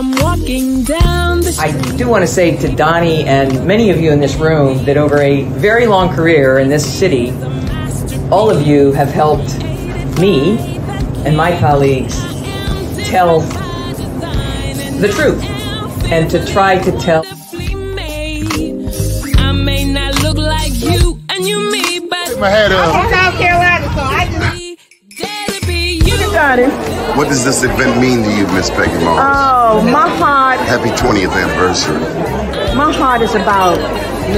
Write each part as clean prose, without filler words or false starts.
I'm walking down the street. I do want to say to Doni and many of you in this room that over a very long career in this city, all of you have helped me and my colleagues tell the truth and to try to tell. I may not look like you and you me, but my head up. I'm from South Carolina, so I just... What does this event mean to you, Miss Peggy Moss? Oh, my heart. Happy 20th anniversary. My heart is about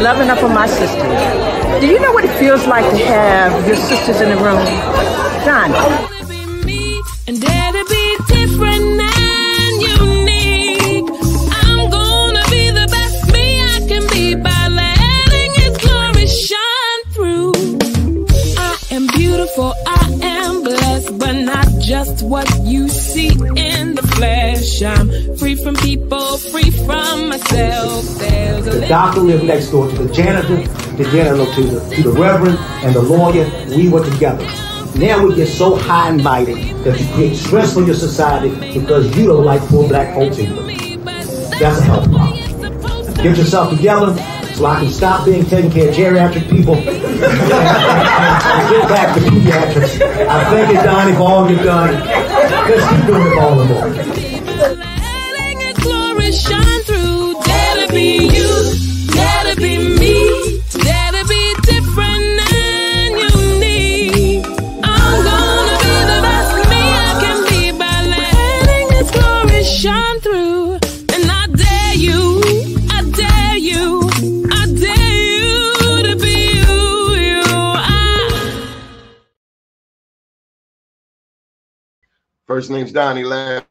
loving up on my sisters. Do you know what it feels like to have your sisters in the room? John. And that'll be different and unique. I'm gonna be the best me I can be by letting His glory shine through. I am beautiful, I am blessed, but not just what you see in the flesh. I'm free from people, free from myself. The doctor lived next door to the janitor, to the reverend, and the lawyer. We were together. Now we get so high and mighty that you create stress for your society because you don't like poor black folks either. That's a health problem. Get yourself together so I can stop being taking care of geriatric people and get back to pediatrics. I thank you, Doni, for all you've done. Let's keep doing it for all the more. Letting His glory shine through. That'll be you, that'll be me, that'll be different and unique. I'm gonna be the best me I can be by letting His glory shine through. And I dare you, I dare you, I dare you to be you. First name's Doni, last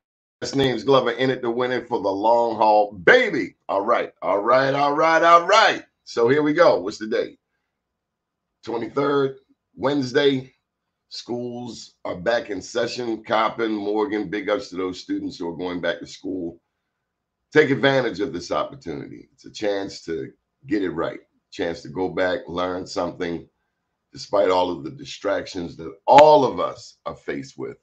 name's Glover, in it to win it for the long haul, baby. All right. So here we go. What's the date? 23rd, Wednesday. Schools are back in session. Coppin, Morgan, big ups to those students who are going back to school. Take advantage of this opportunity. It's a chance to get it right, chance to go back, learn something, despite all of the distractions that all of us are faced with.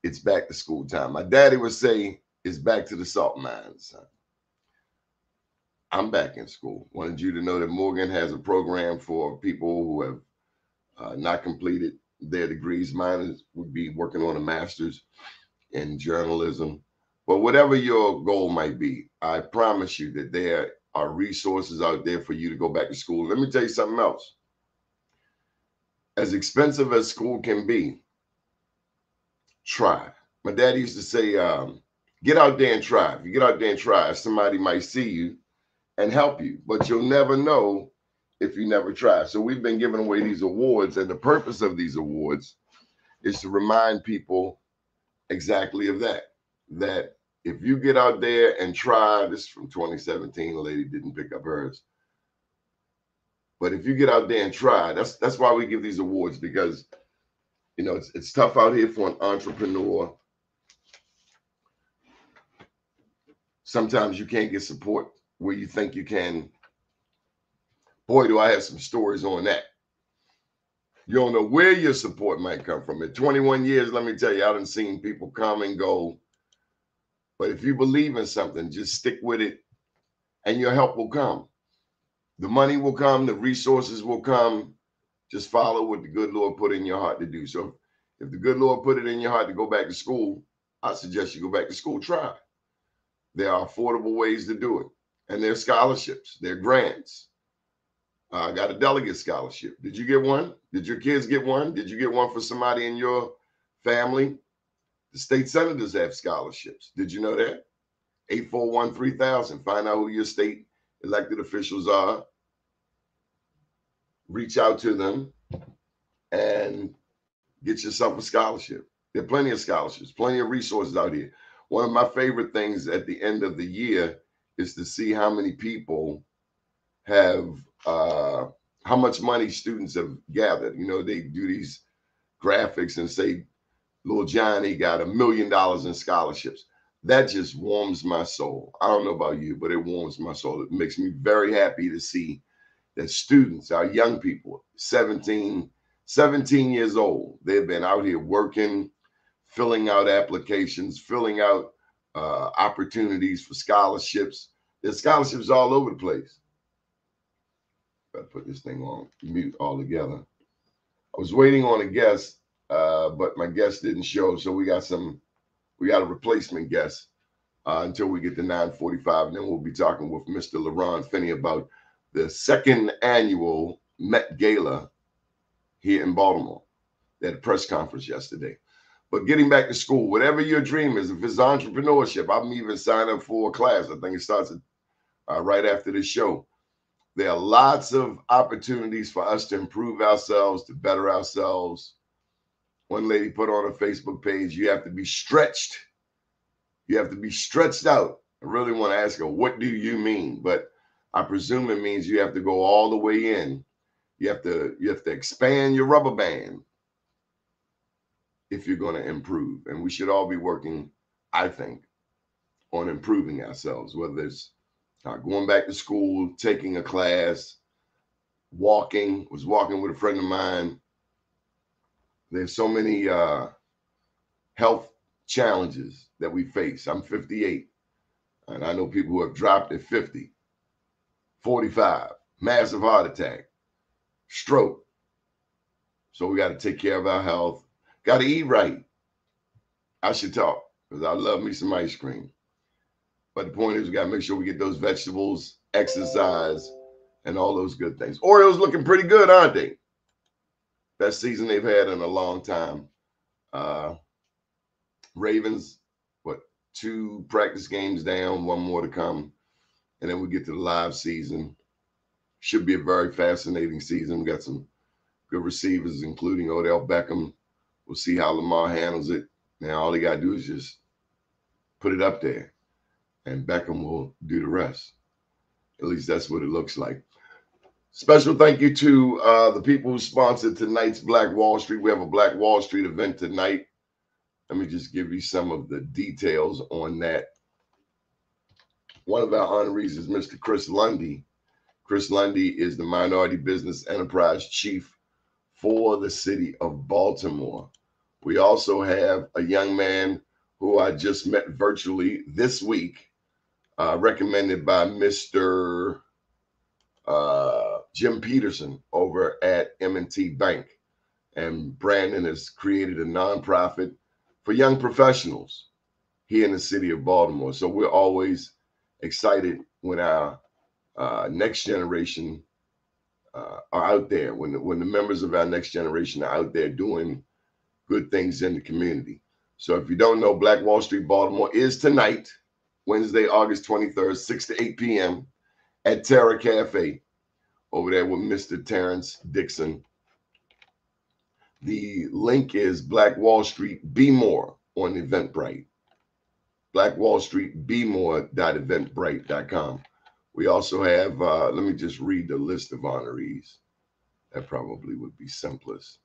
It's back to school time. My daddy would say, it's back to the salt mines, son. I'm back in school. Wanted you to know that Morgan has a program for people who have not completed their degrees. Mine would be working on a master's in journalism. But whatever your goal might be, I promise you that there are resources out there for you to go back to school. Let me tell you something else. As expensive as school can be, try. My dad used to say, get out there and try. If you get out there and try, somebody might see you and help you, but you'll never know if you never try. So we've been giving away these awards, and the purpose of these awards is to remind people exactly of that, that if you get out there and try, this is from 2017, the lady didn't pick up hers, but if you get out there and try, that's why we give these awards, because you know, it's tough out here for an entrepreneur. Sometimes you can't get support where you think you can. Boy, do I have some stories on that. You don't know where your support might come from. In 21 years, let me tell you, I done seen people come and go. But if you believe in something, just stick with it and your help will come. The money will come, the resources will come. Just follow what the good Lord put in your heart to do. So if the good Lord put it in your heart to go back to school, I suggest you go back to school. Try. There are affordable ways to do it. And there are scholarships. There are grants. I got a delegate scholarship. Did you get one? Did your kids get one? Did you get one for somebody in your family? The state senators have scholarships. Did you know that? 841-3000. Find out who your state elected officials are. Reach out to them and get yourself a scholarship. There are plenty of scholarships, plenty of resources out here. One of my favorite things at the end of the year is to see how many people have, how much money students have gathered. You know, they do these graphics and say, little Johnny got $1 million in scholarships. That just warms my soul. I don't know about you, but it warms my soul. It makes me very happy to see that students, our young people, 17 years old, they've been out here working, filling out applications, filling out opportunities for scholarships. There's scholarships all over the place. Better put this thing on mute altogether. I was waiting on a guest, but my guest didn't show, so we got a replacement guest until we get to 9:45, and then we'll be talking with Mr. LaRon Finney about the second annual Met Gala here in Baltimore. They had a press conference yesterday. But getting back to school, whatever your dream is, if it's entrepreneurship, I'm even signed up for a class. I think it starts right after this show. There are lots of opportunities for us to improve ourselves, to better ourselves. One lady put on her Facebook page, you have to be stretched. You have to be stretched out. I really want to ask her, what do you mean? But I presume it means you have to go all the way in. You have to expand your rubber band if you're going to improve. And we should all be working, I think, on improving ourselves, whether it's going back to school, taking a class, walking. Was walking with a friend of mine. There's so many health challenges that we face. I'm 58, and I know people who have dropped at 50, 45, massive heart attack, stroke. So we got to take care of our health. Got to eat right. I should talk because I love me some ice cream. But the point is, we got to make sure we get those vegetables, exercise, and all those good things. Orioles looking pretty good, aren't they? Best season they've had in a long time. Ravens, 2 practice games down, 1 more to come. And then we get to the live season. Should be a very fascinating season. We got some good receivers, including Odell Beckham. We'll see how Lamar handles it. Now, all he got to do is just put it up there, and Beckham will do the rest. At least that's what it looks like. Special thank you to the people who sponsored tonight's Black Wall Street. We have a Black Wall Street event tonight. Let me just give you some of the details on that. One of our honorees is Mr. Chris Lundy. Chris Lundy is the Minority Business Enterprise Chief for the city of Baltimore. We also have a young man who I just met virtually this week, recommended by Mr. Jim Peterson over at M&T Bank. And Brandon has created a nonprofit for young professionals here in the city of Baltimore. So we're always excited when our next generation are out there, when the members of our next generation are out there doing good things in the community. So if you don't know, Black Wall Street Baltimore is tonight, Wednesday, August 23rd, 6 to 8 p.m. at Terra Cafe over there with Mr. Terrence Dixon. The link is Black Wall Street Be More on Eventbrite. Black Wall Street Be More.eventbrite.com. We also have, let me just read the list of honorees. That probably would be simplest.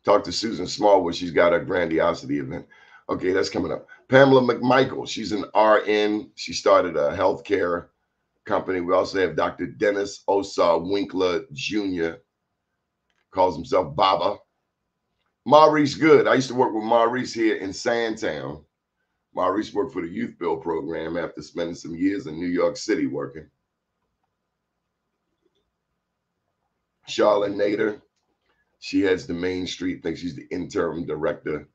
Talk to Susan Smallwood. She's got a grandiosity event. Okay, that's coming up. Pamela McMichael. She's an RN. She started a healthcare company. We also have Dr. Dennis Osar Winkler Jr. Calls himself Baba. Maurice Good. I used to work with Maurice here in Sandtown. Maurice worked for the Youth Build program after spending some years in New York City working. Charlotte Nader. She heads the Main Street. I think she's the interim director.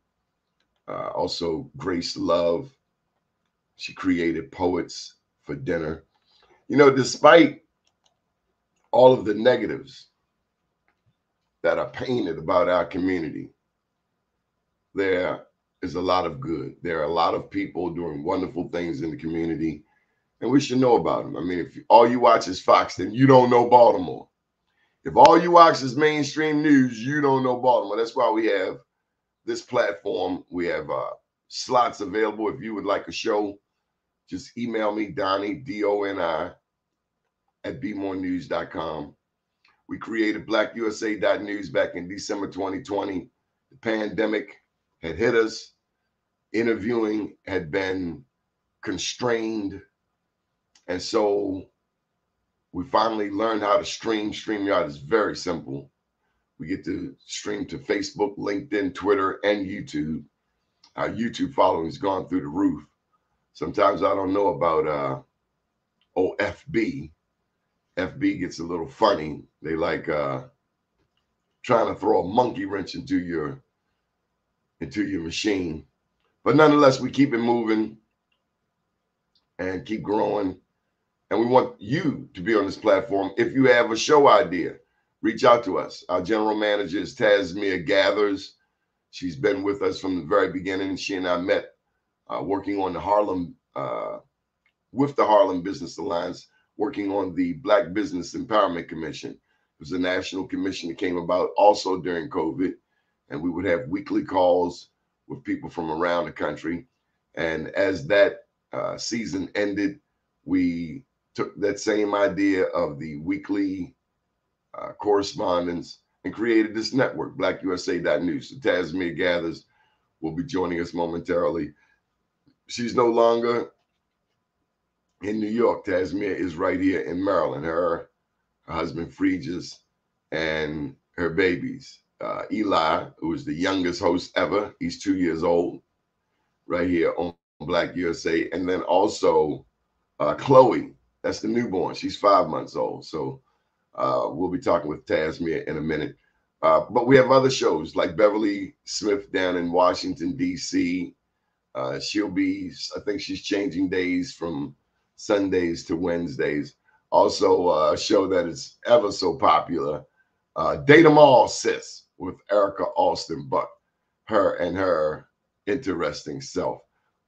Also, Grace Love. She created Poets for Dinner. You know, despite all of the negatives that are painted about our community, there is a lot of good. There are a lot of people doing wonderful things in the community, and we should know about them. I mean, if all you watch is Fox, then you don't know Baltimore. If all you watch is mainstream news, you don't know Baltimore. That's why we have this platform. We have slots available. If you would like a show, just email me, Doni, D-O-N-I, at bmorenews.com. We created blackusa.news back in December 2020. The pandemic had hit us. Interviewing had been constrained. And so we finally learned how to stream. StreamYard is very simple. We get to stream to Facebook, LinkedIn, Twitter, and YouTube. Our YouTube following has gone through the roof. Sometimes I don't know about FB. FB gets a little funny. They like trying to throw a monkey wrench into your machine. But nonetheless, we keep it moving and keep growing. And we want you to be on this platform. If you have a show idea, reach out to us. Our general manager is Tasmia Gathers. She's been with us from the very beginning. She and I met working on the Harlem, with the Harlem Business Alliance, working on the Black Business Empowerment Commission. It was a national commission that came about also during COVID. And we would have weekly calls with people from around the country. And as that season ended, we took that same idea of the weekly correspondence and created this network, blackusa.news. So Tasmia Gathers will be joining us momentarily. She's no longer in New York. Tasmia is right here in Maryland. Her husband, Fregis, and her babies. Eli, who is the youngest host ever. He's 2 years old, right here on Black USA. And then also Chloe, that's the newborn. She's 5 months old. So we'll be talking with Tasmia in a minute. But we have other shows like Beverly Smith down in Washington, D.C. She'll be, I think she's changing days from Sundays to Wednesdays. Also a show that is ever so popular, Date 'Em All Sis, with Erica Alston Buck, her and her interesting self.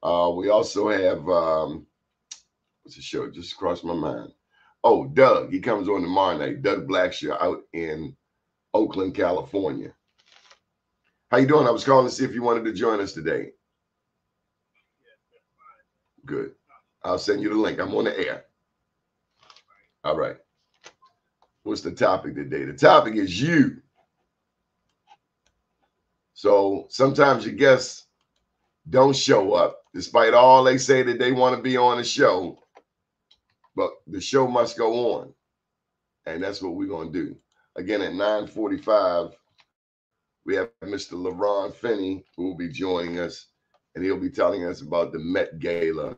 We also have, what's the show? Just crossed my mind. Oh, Doug, he comes on tomorrow night. Doug Blackshear out in Oakland, California. How you doing? I was calling to see if you wanted to join us today. Good. I'll send you the link. I'm on the air. All right. What's the topic today? The topic is you. So sometimes your guests don't show up, despite all they say that they want to be on the show. But the show must go on. And that's what we're going to do. Again, at 9:45, we have Mr. LaRon Finney, who will be joining us. And he'll be telling us about the Met Gala.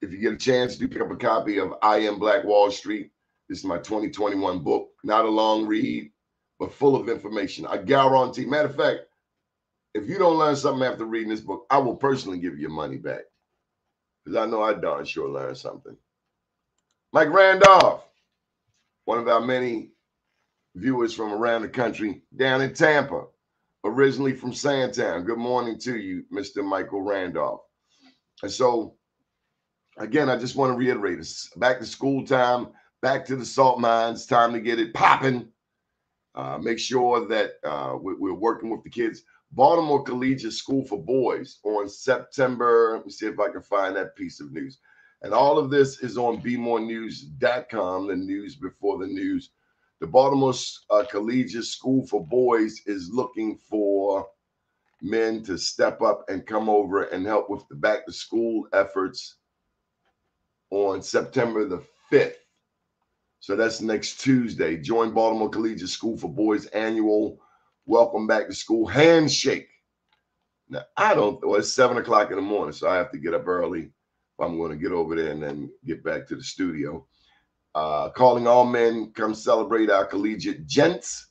If you get a chance, do pick up a copy of I Am Black Wall Street. This is my 2021 book. Not a long read, but full of information. I guarantee. Matter of fact, if you don't learn something after reading this book, I will personally give you your money back. Because I know I darn sure learned something. Mike Randolph, one of our many viewers from around the country, down in Tampa, originally from Sandtown. Good morning to you, Mr. Michael Randolph. And so, again, I just want to reiterate, it's back to school time, back to the salt mines, time to get it popping. Make sure that we're working with the kids. Baltimore Collegiate School for Boys on September. Let me see if I can find that piece of news. And all of this is on bmorenews.com, the news before the news. The Baltimore Collegiate School for Boys is looking for men to step up and come over and help with the back to school efforts on September the 5th. So that's next Tuesday. Join Baltimore Collegiate School for Boys annual welcome back to school handshake. Now, it's 7 o'clock in the morning, so I have to get up early. I'm going to get over there and then get back to the studio. Calling all men, come celebrate our collegiate gents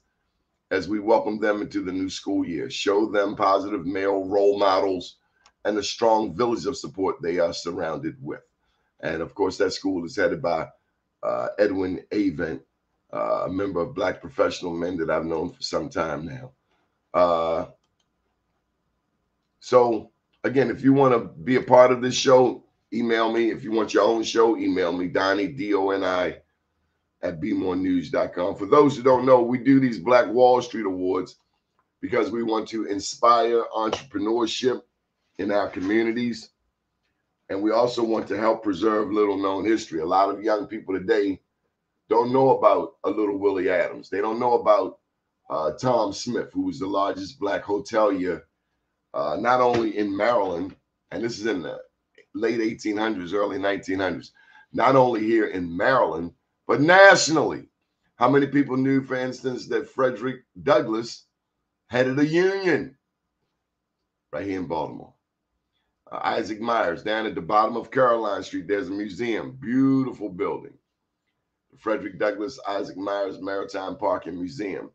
as we welcome them into the new school year. Show them positive male role models and the strong village of support they are surrounded with. And of course, that school is headed by Edwin Avent, a member of Black Professional Men that I've known for some time now. So again, if you want to be a part of this show, email me. If you want your own show, email me, Doni, D-O-N-I, at bmorenews.com. For those who don't know, we do these Black Wall Street Awards because we want to inspire entrepreneurship in our communities. And we also want to help preserve little-known history. A lot of young people today don't know about a little Willie Adams. They don't know about Tom Smith, who was the largest Black hotelier, not only in Maryland, and this is in the late 1800s, early 1900s, not only here in Maryland, but nationally. How many people knew, for instance, that Frederick Douglass headed a union right here in Baltimore? Isaac Myers, down at the bottom of Caroline Street, there's a museum, beautiful building. The Frederick Douglass Isaac Myers Maritime Park and Museum.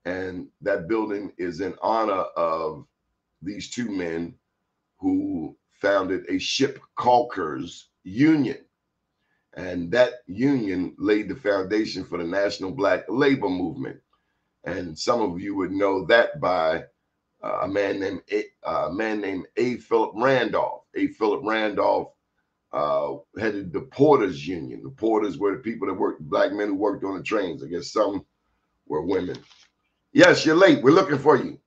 And that building is in honor of these two men who founded a ship caulkers union. And that union laid the foundation for the National Black Labor Movement. And some of you would know that by a man named A. Philip Randolph. A. Philip Randolph headed the Porters Union. The Porters were the people that worked, black men who worked on the trains. I guess some were women. Yes, you're late. We're looking for you.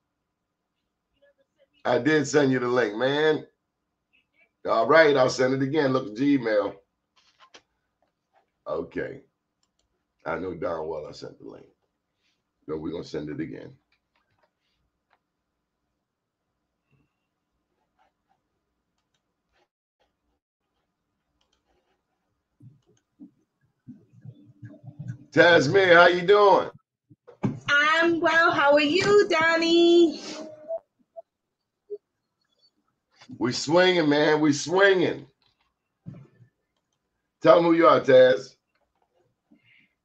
I did send you the link, man. All right, I'll send it again. Look at Gmail. Okay. I know darn well I sent the link. So we're going to send it again. Tasmir, how you doing? I'm well. How are you, Doni? We swinging, man. We swinging. Tell them who you are, Taz.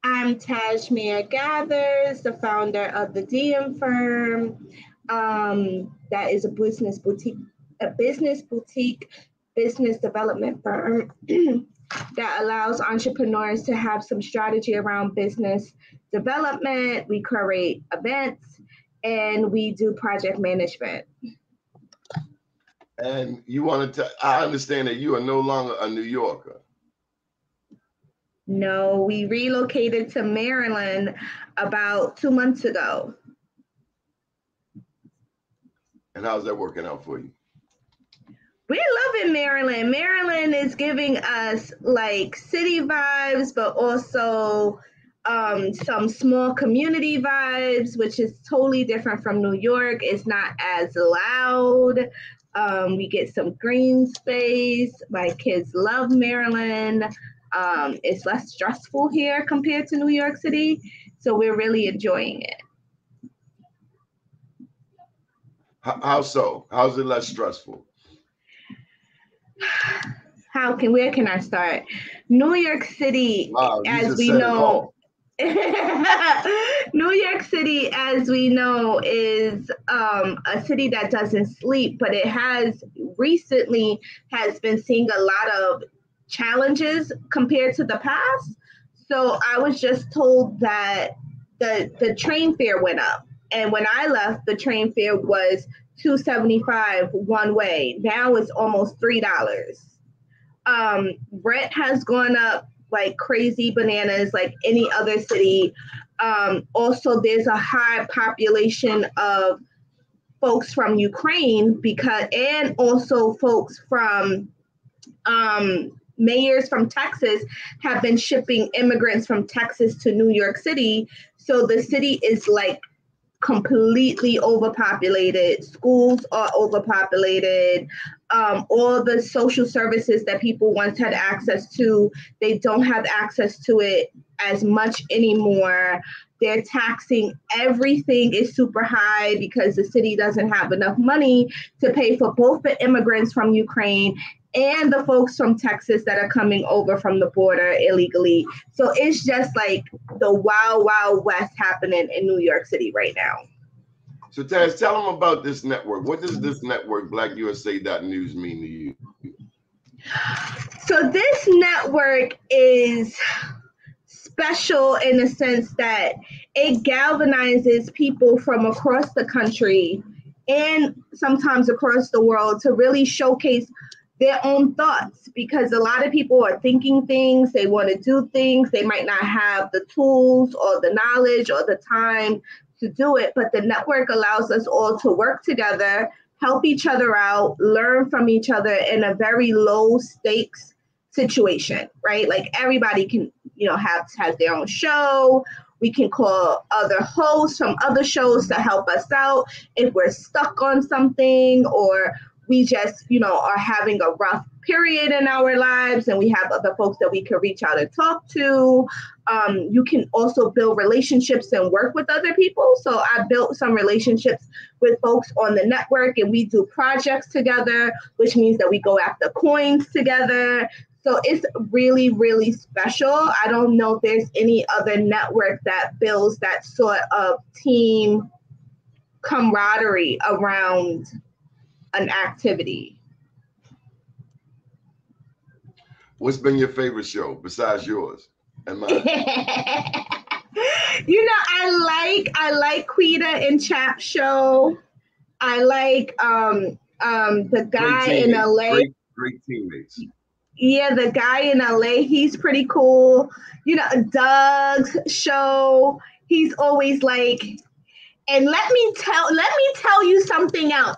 I'm Tasmir Gathers, the founder of the DM firm. That is a business boutique business development firm that allows entrepreneurs to have some strategy around business development. We curate events and we do project management. And you want to, I understand that you are no longer a New Yorker. No, we relocated to Maryland about 2 months ago. And how's that working out for you? We're loving Maryland. Maryland is giving us like city vibes, but also some small community vibes, which is totally different from New York. It's not as loud. We get some green space. My kids love Maryland. It's less stressful here compared to New York City. So we're really enjoying it. How so? How's it less stressful? Where can I start? New York City, as we know, New York City, as we know, is a city that doesn't sleep, but it has recently been seeing a lot of challenges compared to the past. So I was just told that the train fare went up. And when I left, the train fare was $2.75 one way. Now it's almost $3. Rent has gone up like crazy bananas, like any other city. Also, there's a high population of folks from Ukraine and also folks from mayors from Texas have been shipping immigrants from Texas to New York City. So the city is like completely overpopulated. Schools are overpopulated. All the social services that people once had access to, they don't have access to it as much anymore. They're taxing everything is super high because the city doesn't have enough money to pay for both the immigrants from Ukraine and the folks from Texas that are coming over from the border illegally. So it's just like the wild, wild west happening in New York City right now. So Taz, tell them about this network. What does this network, blackusa.news, mean to you? So this network is special in the sense that it galvanizes people from across the country and sometimes across the world to really showcase their own thoughts, because a lot of people are thinking things, they want to do things, they might not have the tools or the knowledge or the time to do it, but the network allows us all to work together, help each other out, learn from each other in a very low stakes situation, right? Like everybody can, has their own show. We can call other hosts from other shows to help us out if we're stuck on something, or we just, are having a rough period in our lives and we have other folks that we can reach out and talk to. You can also build relationships and work with other people. So I built some relationships with folks on the network and we do projects together, which means that we go after coins together. So it's really, really special. I don't know if there's any other network that builds that sort of team camaraderie around an activity. What's been your favorite show besides yours and mine? I like Quita and Chap show. I like the guy in LA. Great teammates. Yeah, the guy in LA, he's pretty cool. Doug's show, he's always like, and let me tell you something else.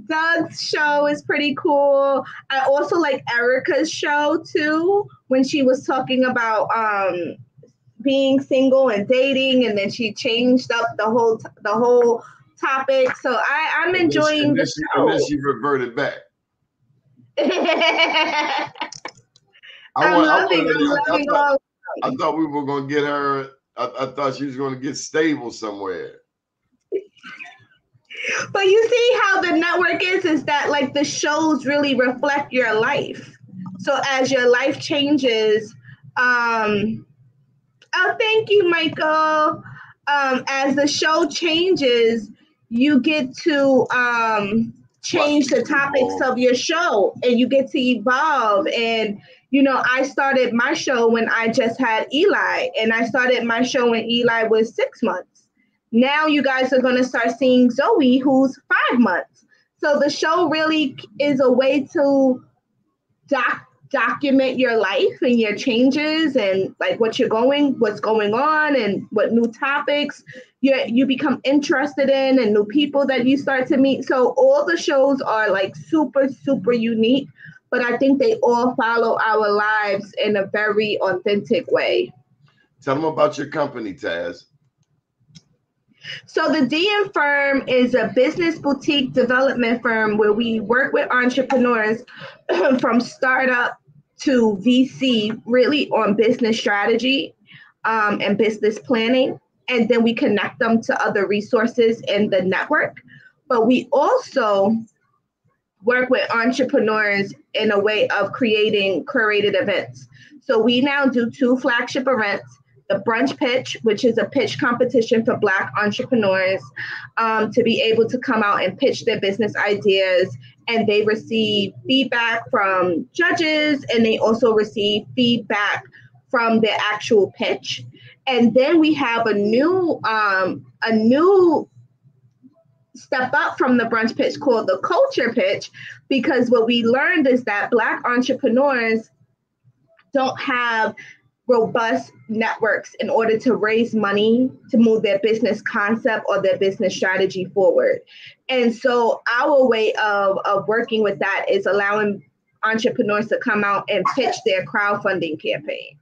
Doug's show is pretty cool. I also like Erica's show too, when she was talking about being single and dating, and then she changed up the whole topic. So I'm enjoying the show. And then she reverted back. I'm loving all. I thought we were going to get her. I thought she was going to get stable somewhere. But you see how the network is that like the shows really reflect your life. So as your life changes, oh, thank you, Michael. As the show changes, you get to change the topics of your show and you get to evolve. And I started my show when I just had Eli, and I started my show when Eli was 6 months. Now you guys are going to start seeing Zoe, who's 5 months. So the show really is a way to document your life and your changes and like what's going on and what new topics you become interested in and new people that you start to meet. So all the shows are like super, super unique, but I think they all follow our lives in a very authentic way. Tell them about your company, Taz. So the DM Firm is a business boutique development firm where we work with entrepreneurs from startup to VC, really on business strategy and business planning. And then we connect them to other resources in the network. But we also work with entrepreneurs in a way of creating curated events. So we now do 2 flagship events. The Brunch Pitch, which is a pitch competition for Black entrepreneurs to be able to come out and pitch their business ideas. And they receive feedback from judges, and they also receive feedback from their actual pitch. And then we have a new step up from the Brunch Pitch called the Culture Pitch, because what we learned is that Black entrepreneurs don't have robust networks in order to raise money to move their business concept or their business strategy forward. And so our way of working with that is allowing entrepreneurs to come out and pitch their crowdfunding campaign.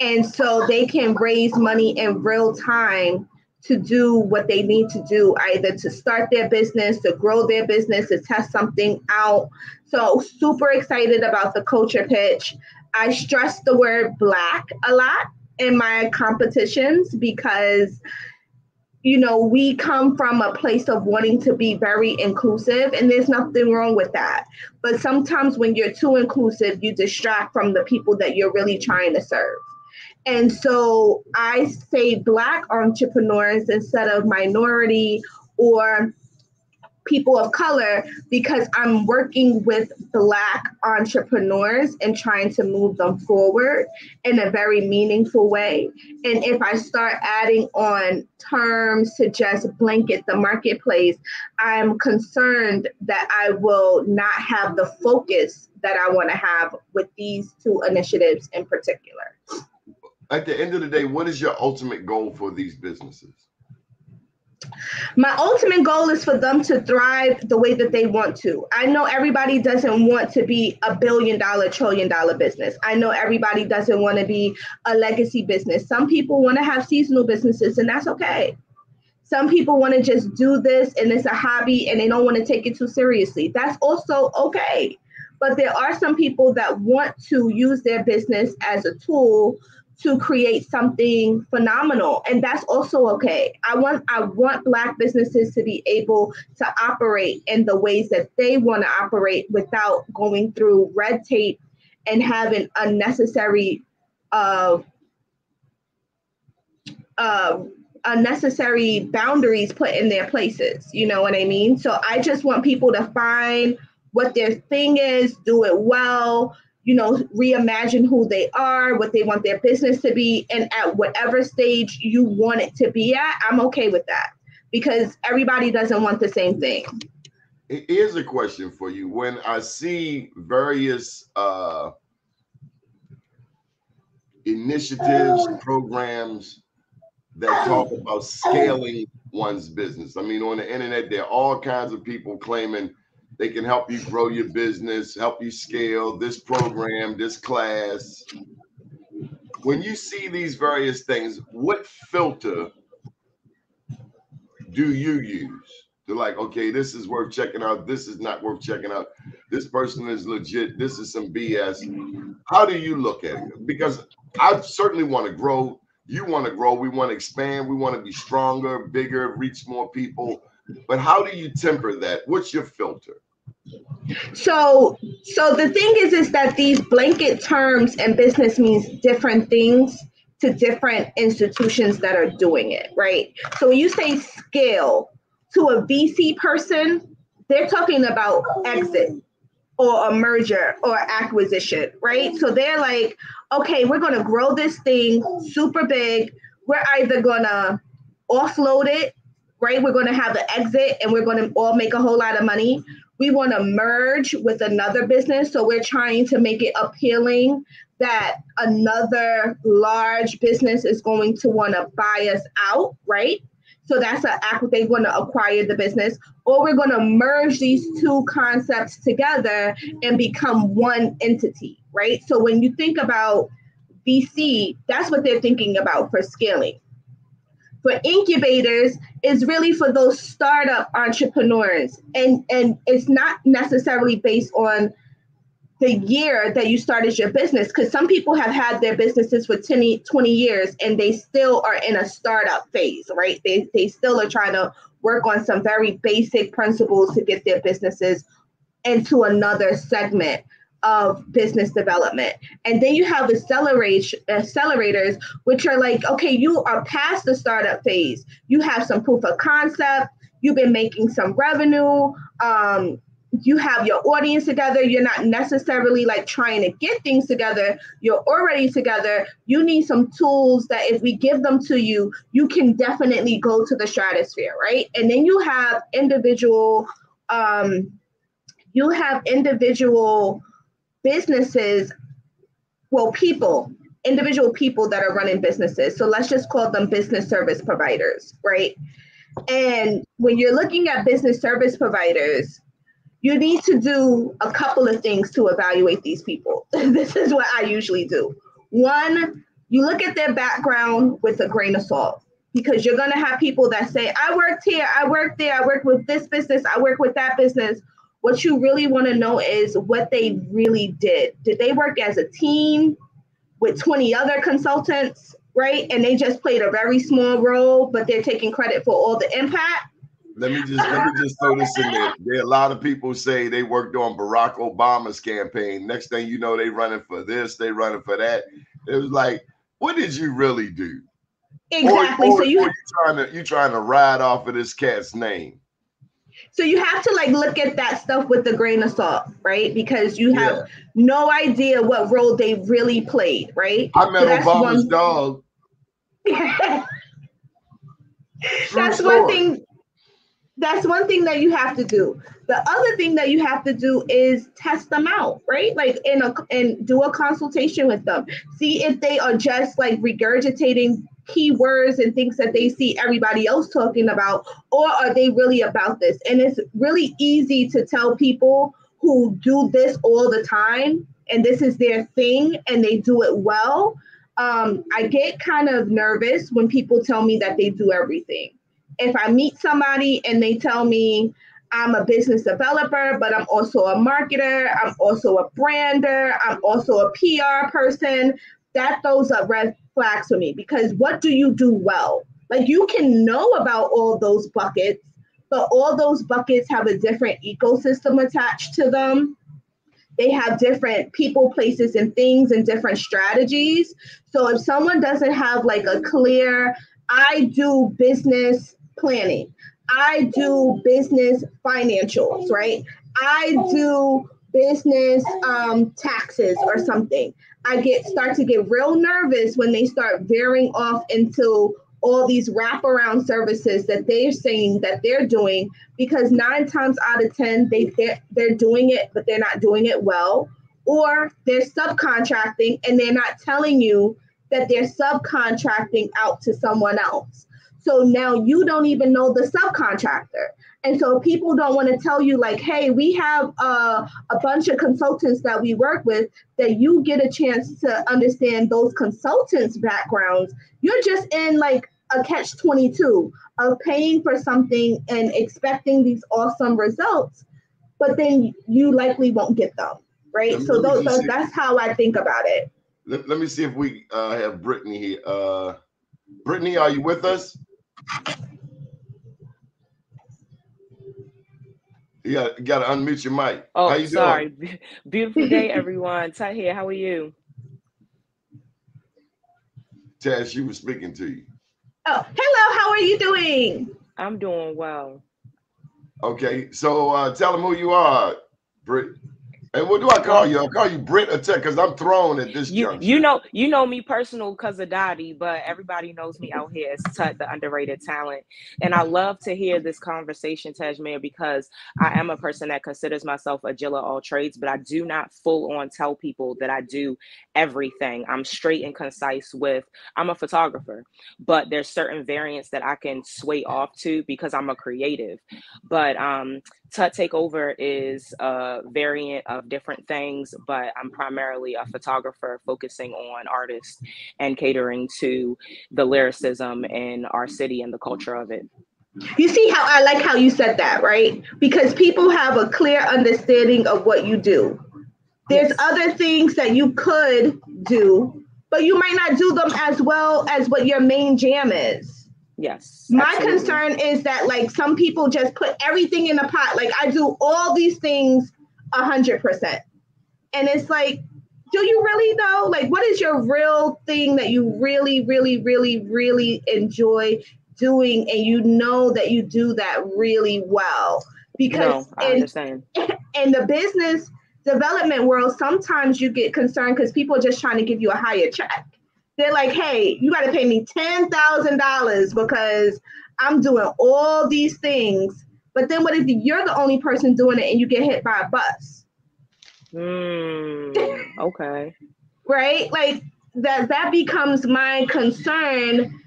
And so they can raise money in real time to do what they need to do, either to start their business, to grow their business, to test something out. So super excited about the Culture Pitch. I stress the word Black a lot in my competitions because, we come from a place of wanting to be very inclusive, and there's nothing wrong with that. But sometimes when you're too inclusive, you distract from the people that you're really trying to serve. And so I say Black entrepreneurs instead of minority or people of color, because I'm working with Black entrepreneurs and trying to move them forward in a very meaningful way. And if I start adding on terms to just blanket the marketplace, I'm concerned that I will not have the focus that I want to have with these 2 initiatives in particular. At the end of the day, what is your ultimate goal for these businesses? My ultimate goal is for them to thrive the way that they want to. I know everybody doesn't want to be a $1 billion, $1 trillion business. I know everybody doesn't want to be a legacy business. Some people want to have seasonal businesses, and that's okay. Some people want to just do this and it's a hobby and they don't want to take it too seriously. That's also okay. But there are some people that want to use their business as a tool to create something phenomenal, and that's also okay. I want Black businesses to be able to operate in the ways that they want to operate without going through red tape and having unnecessary boundaries put in their places. You know what I mean? So I just want people to find what their thing is, do it well, reimagine who they are, what they want their business to be. And at whatever stage you want it to be at, I'm okay with that, because everybody doesn't want the same thing. Here's a question for you. When I see various initiatives, programs that talk about scaling one's business. I mean, on the internet, there are all kinds of people claiming they can help you grow your business, help you scale this program, this class. When you see these various things, what filter do you use to like, okay, this is worth checking out, this is not worth checking out, this person is legit, this is some BS? How do you look at it? Because I certainly want to grow. You want to grow. We want to expand. We want to be stronger, bigger, reach more people. But how do you temper that? What's your filter? So the thing is that these blanket terms in business means different things to different institutions that are doing it, right? So when you say scale to a VC person, they're talking about exit or a merger or acquisition, right? So they're like, okay, we're going to grow this thing super big. We're either going to offload it, right? We're going to have the exit and we're going to all make a whole lot of money. We want to merge with another business. So we're trying to make it appealing that another large business is going to want to buy us out, right? So that's they want to acquire the business, or we're going to merge these two concepts together and become one entity, right? So when you think about VC, that's what they're thinking about for scaling. For incubators, is really for those startup entrepreneurs. And it's not necessarily based on the year that you started your business, because some people have had their businesses for 20 years and they still are in a startup phase, right? They still are trying to work on some very basic principles to get their businesses into another segment of business development. And then you have accelerators, which are like, okay, you are past the startup phase. You have some proof of concept. You've been making some revenue. You have your audience together. You're not necessarily like trying to get things together. You're already together. You need some tools that if we give them to you, you can definitely go to the stratosphere, right? And then you have individual businesses, individual people that are running businesses. So let's just call them business service providers, right? And when you're looking at business service providers, you need to do a couple of things to evaluate these people. This is what I usually do. One, you look at their background with a grain of salt, because you're going to have people that say, I worked here, I worked there, I worked with this business, I worked with that business. What you really want to know is what they really did. Did they work as a team with 20 other consultants, right? And they just played a very small role, but they're taking credit for all the impact? Let me just throw this in there. There are a lot of people say they worked on Barack Obama's campaign. Next thing you know, they running for this, they running for that. It was like, what did you really do? Exactly. Or you trying to ride off of this cat's name. So you have to like look at that stuff with a grain of salt, right? Because you have no idea what role they really played, right? I met Obama's dog. That's one thing. That's one thing that you have to do. The other thing that you have to do is test them out, right? Like and do a consultation with them. See if they are just like regurgitating keywords and things that they see everybody else talking about, or are they really about this? And it's really easy to tell people who do this all the time and this is their thing and they do it well. I get kind of nervous when people tell me that they do everything. if I meet somebody and they tell me I'm a business developer, but I'm also a marketer, I'm also a brander, I'm also a PR person, that throws up red flags for me, because what do you do well? Like, you can know about all those buckets, but all those buckets have a different ecosystem attached to them. They have different people, places, and things, and different strategies. So if someone doesn't have like a clear, I do business planning, I do business financials, right? I do business taxes or something. I start to get real nervous when they start veering off into all these wraparound services that they're saying that they're doing, because 9 times out of 10, they're doing it, but they're not doing it well, or they're subcontracting and they're not telling you that they're subcontracting out to someone else. So now you don't even know the subcontractor. And so people don't want to tell you, like, hey, we have a bunch of consultants that we work with, that you get a chance to understand those consultants' backgrounds. You're just in like a catch-22 of paying for something and expecting these awesome results, but then you likely won't get them, right? So that's how I think about it. Let me see if we have Brittany here. Brittany, are you with us? You got to unmute your mic. Oh, how you sorry. Doing? Beautiful day, everyone. Tut here. How are you? Taz, she was speaking to you. Oh, hello. How are you doing? I'm doing well. Okay, so tell them who you are, Britt. And what do I call you? I'll call you Britt or Tut, because I'm thrown at this juncture. You know me personal because of Dottie, but everybody knows me out here as Tut, the underrated talent. And I love to hear this conversation, Tajmir, because I am a person that considers myself a Jill of all trades, but I do not full on tell people that I do everything. I'm straight and concise with, I'm a photographer, but there's certain variants that I can sway off to because I'm a creative. But Tut Takeover is a variant of different things, but I'm primarily a photographer focusing on artists and catering to the lyricism in our city and the culture of it. You see how I like how you said that, right? Because people have a clear understanding of what you do. There's other things that you could do, but you might not do them as well as what your main jam is. Yes. My absolutely. concern is that, like, some people just put everything in a pot. Like, I do all these things 100%. And it's like, do you really though? Like, what is your real thing that you really, really, really, really enjoy doing, and you know that you do that really well? Because I understand. In the business development world, sometimes you get concerned because people are just trying to give you a higher check. They're like, hey, you got to pay me $10,000 because I'm doing all these things. But then what if you're the only person doing it and you get hit by a bus? Okay. Right? Like that becomes my concern.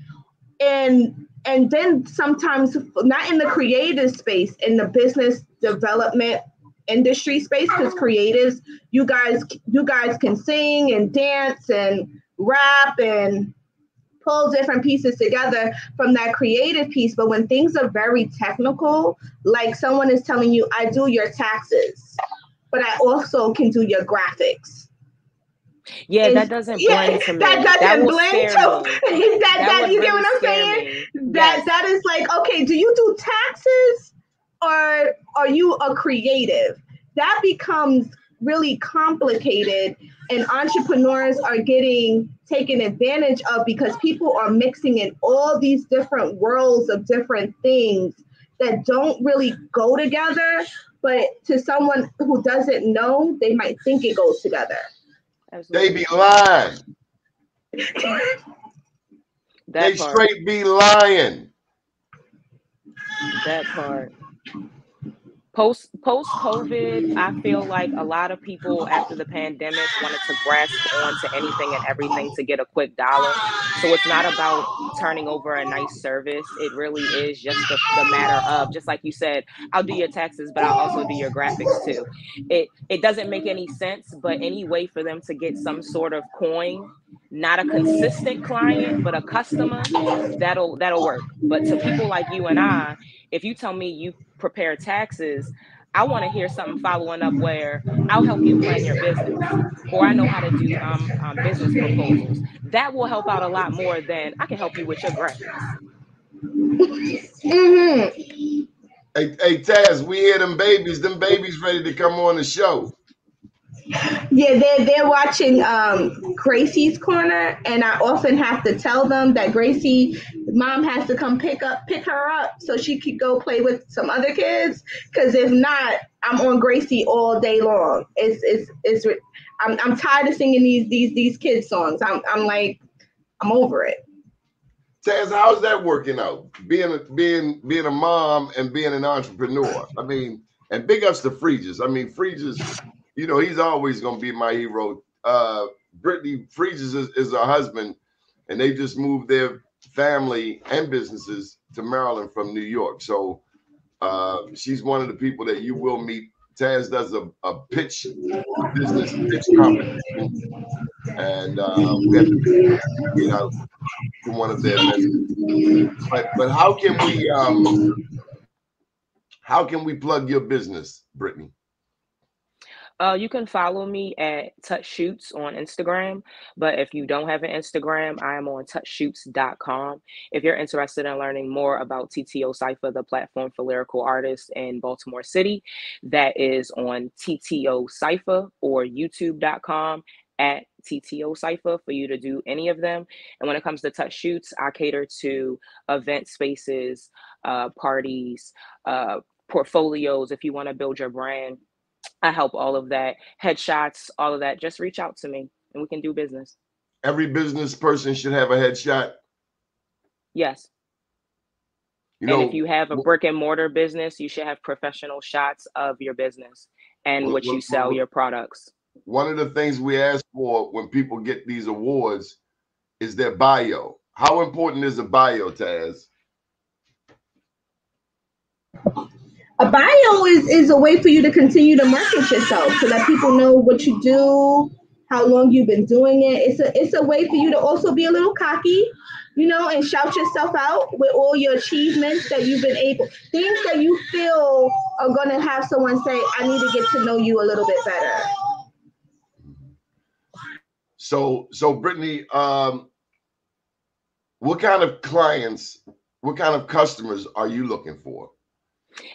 And then sometimes, not in the creative space, in the business development industry space, because creatives, you guys can sing and dance and rap and pull different pieces together from that creative piece. But when things are very technical, like someone is telling you, I do your taxes, but I also can do your graphics. Yeah, that doesn't blend to me. That doesn't blend to me. That you get what I'm saying? That is like, okay, do you do taxes or are you a creative? That becomes really complicated, and entrepreneurs are getting taken advantage of because people are mixing in all these different worlds of different things that don't really go together, but to someone who doesn't know, they might think it goes together. They be lying. They straight be lying. That part. Post COVID, I feel like a lot of people after the pandemic wanted to grasp on to anything and everything to get a quick dollar. So it's not about turning over a nice service. It really is just the matter of, just like you said, I'll do your taxes, but I'll also do your graphics too. It doesn't make any sense, but any way for them to get some sort of coin, not a consistent client, but a customer, that'll work. But to people like you and I, if you tell me you prepare taxes, I want to hear something following up where I'll help you plan your business, or I know how to do business proposals. That will help out a lot more than I can help you with your graphics. Mm-hmm. Hey, Taz, we hear them babies. Them babies ready to come on the show. Yeah, they're watching Gracie's Corner, and I often have to tell them that Gracie, mom has to come pick her up so she could go play with some other kids. Because if not, I'm on Gracie all day long. I'm tired of singing these kids songs. I'm like, I'm over it. Taz, how's that working out? Being a mom and being an entrepreneur. I mean, and big ups to Freegis. I mean, Freegis, you know, he's always gonna be my hero. Brittany, Freegis is her husband, and they just moved their family and businesses to Maryland from New York. So she's one of the people that you will meet. Taz does a business pitch competition, and we have to get out to one of their events. But how can we plug your business, Brittany? You can follow me at Touch Shoots on Instagram, but if you don't have an Instagram, I am on touchshoots.com. If you're interested in learning more about TTO Cypher, the platform for lyrical artists in Baltimore City, that is on TTO Cypher or youtube.com at TTO Cypher for you to do any of them. And when it comes to Touch Shoots, I cater to event spaces, parties, portfolios. If you want to build your brand, I help all of that, headshots, all of that. Just reach out to me and we can do business. Every business person should have a headshot. Yes. And if you have a brick and mortar business, you should have professional shots of your business and what you sell, your products. One of the things we ask for when people get these awards is their bio. How important is a bio, Taz? A bio is a way for you to continue to market yourself, to let people know what you do, how long you've been doing it. It's a way for you to also be a little cocky, you know, and shout yourself out with all your achievements that you've been able, things that you feel are going to have someone say, I need to get to know you a little bit better. So Brittany, what kind of clients, what kind of customers are you looking for?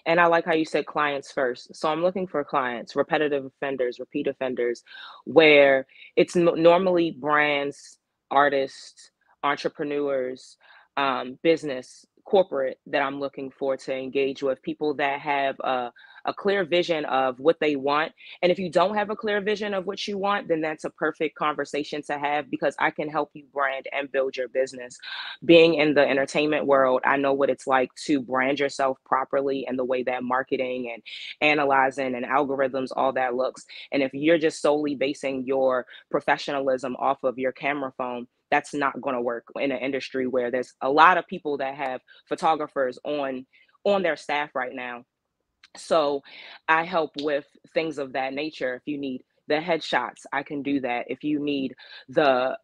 And I like how you said clients first. So I'm looking for clients, repetitive offenders, repeat offenders, where it's normally brands, artists, entrepreneurs, business, corporate that I'm looking for to engage with, people that have a clear vision of what they want. And if you don't have a clear vision of what you want, then that's a perfect conversation to have, because I can help you brand and build your business. Being in the entertainment world, I know what it's like to brand yourself properly and the way that marketing and analyzing and algorithms, all that looks. And if you're just solely basing your professionalism off of your camera phone, that's not going to work in an industry where there's a lot of people that have photographers on their staff right now. So I help with things of that nature. If you need the headshots, I can do that. If you need the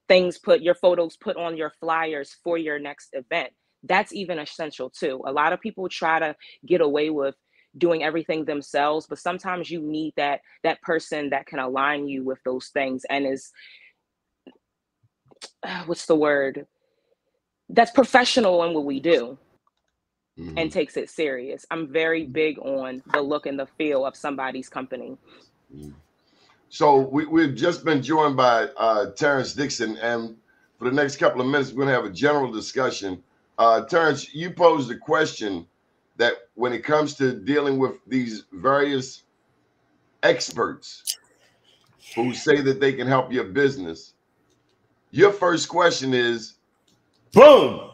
things your photos put on your flyers for your next event, that's even essential too. A lot of people try to get away with doing everything themselves, but sometimes you need that person that can align you with those things and is, what's the word, that's professional in what we do. Mm-hmm. And takes it serious. I'm very big on the look and the feel of somebody's company. Mm-hmm. So we've just been joined by Terrence Dixon, and for the next couple of minutes, we're going to have a general discussion. Terrence, you posed a question that when it comes to dealing with these various experts who say that they can help your business, your first question is, boom,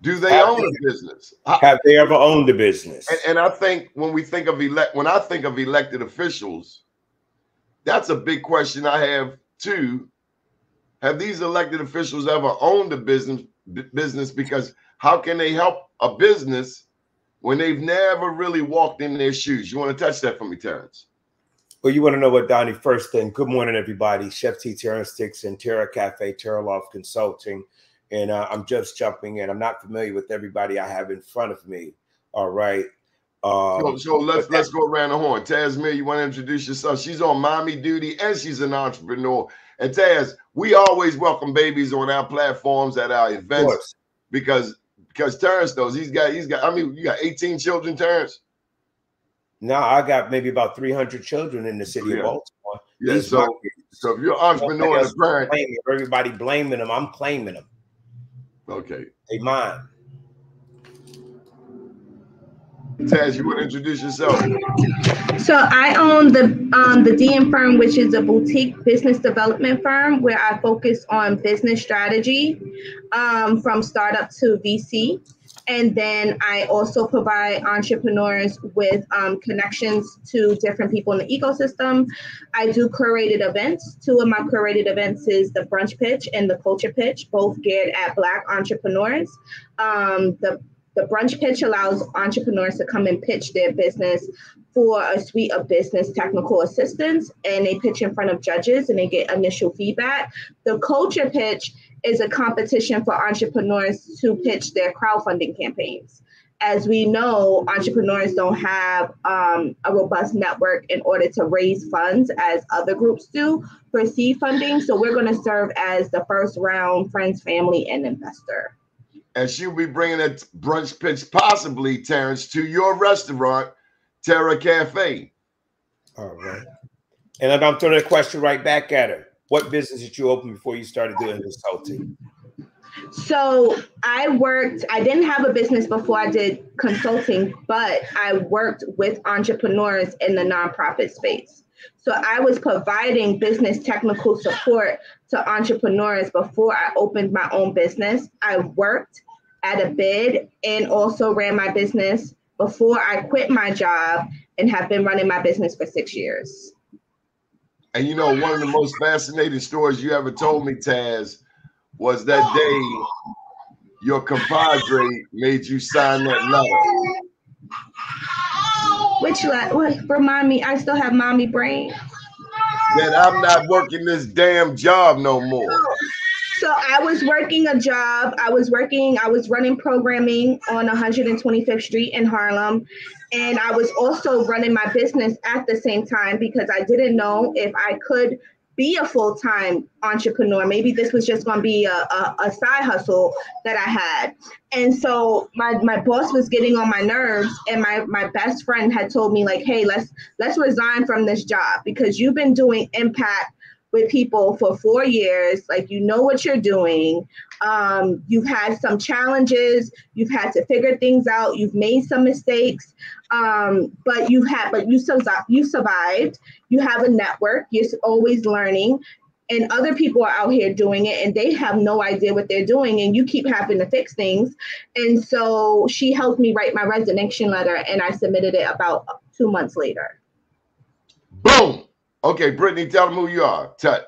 Do they own a business? Have they ever owned a business? And I think when we think of when I think of elected officials, that's a big question I have too. Have these elected officials ever owned a business? Because how can they help a business when they've never really walked in their shoes? You want to touch that for me, Terrence? Well, you want to know what, Donnie? First thing, good morning, everybody. Chef T. Terrence Dixon, Terra Cafe, Terra Loft Consulting. And I'm just jumping in. I'm not familiar with everybody I have in front of me. All right. So let's go around the horn. Tazmir, you want to introduce yourself? She's on mommy duty and she's an entrepreneur. And Taz, we always welcome babies on our platforms at our events because Terrence knows he's got. I mean, you got 18 children, Terrence. No, I got maybe about 300 children in the city of Baltimore. Yeah. So if you're an entrepreneur and a parent, everybody blaming them, I'm claiming them. Okay. They mine. Taz, you want to introduce yourself? So I own the DM firm, which is a boutique business development firm where I focus on business strategy from startup to VC. And then I also provide entrepreneurs with connections to different people in the ecosystem. I do curated events. Two of my curated events is the Brunch Pitch and the Culture Pitch, both geared at Black entrepreneurs. The Brunch Pitch allows entrepreneurs to come and pitch their business for a suite of business technical assistance, and they pitch in front of judges and they get initial feedback. The Culture Pitch is a competition for entrepreneurs to pitch their crowdfunding campaigns. As we know, entrepreneurs don't have a robust network in order to raise funds as other groups do for seed funding. So we're going to serve as the first round friends, family, and investor. And she'll be bringing a brunch pitch, possibly, Terrence, to your restaurant, Terra Cafe. All right. And I'm throwing a question right back at her. What business did you open before you started doing consulting? So I didn't have a business before I did consulting, but I worked with entrepreneurs in the nonprofit space. So I was providing business technical support to entrepreneurs before I opened my own business. I worked at a bid and also ran my business before I quit my job and have been running my business for 6 years. And you know, one of the most fascinating stories you ever told me, Taz, was that day your compadre made you sign that letter. Which letter? Remind me, I still have mommy brain. That I'm not working this damn job no more. So I was working a job. I was running programming on 125th Street in Harlem. And I was also running my business at the same time because I didn't know if I could be a full-time entrepreneur. Maybe this was just going to be a side hustle that I had. And so my boss was getting on my nerves, and my best friend had told me, like, hey, let's resign from this job because you've been doing impact with people for 4 years. Like, you know what you're doing. You've had some challenges. You've had to figure things out. You've made some mistakes, but you survived. You have a network. You're always learning, and other people are out here doing it, and they have no idea what they're doing, and you keep having to fix things. And so she helped me write my resignation letter, and I submitted it about 2 months later. Boom. Okay, Brittany, tell them who you are. Tut.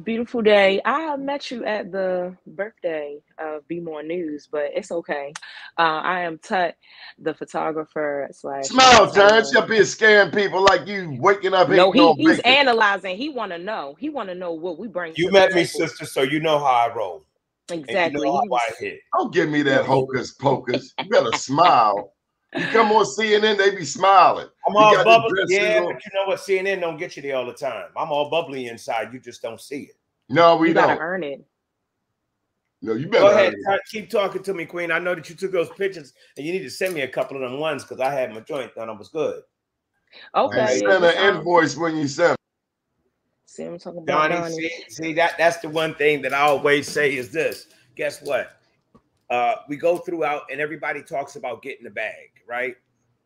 Beautiful day. I met you at the birthday of Be More News, but it's okay. I am Tut, the photographer / Smile, Terrence. You up here scaring people like you waking up. No, he's analyzing. He want to know. He want to know what we bring. You met me, sister, so you know how I roll. Exactly. You know how I hit. Don't give me that hocus pocus. You better smile. You come on CNN, they be smiling. I'm all bubbly, yeah, but you know what? CNN don't get you there all the time. I'm all bubbly inside. You just don't see it. No, we don't. You gotta earn it. No, you better. Go ahead, keep talking to me, Queen. I know that you took those pictures, and you need to send me a couple of them ones because I had my joint done. It was good. Okay. Send an invoice when you send. See, I'm talking about Donnie. See that's the one thing that I always say is this. Guess what? We go throughout, and everybody talks about getting the bag, right?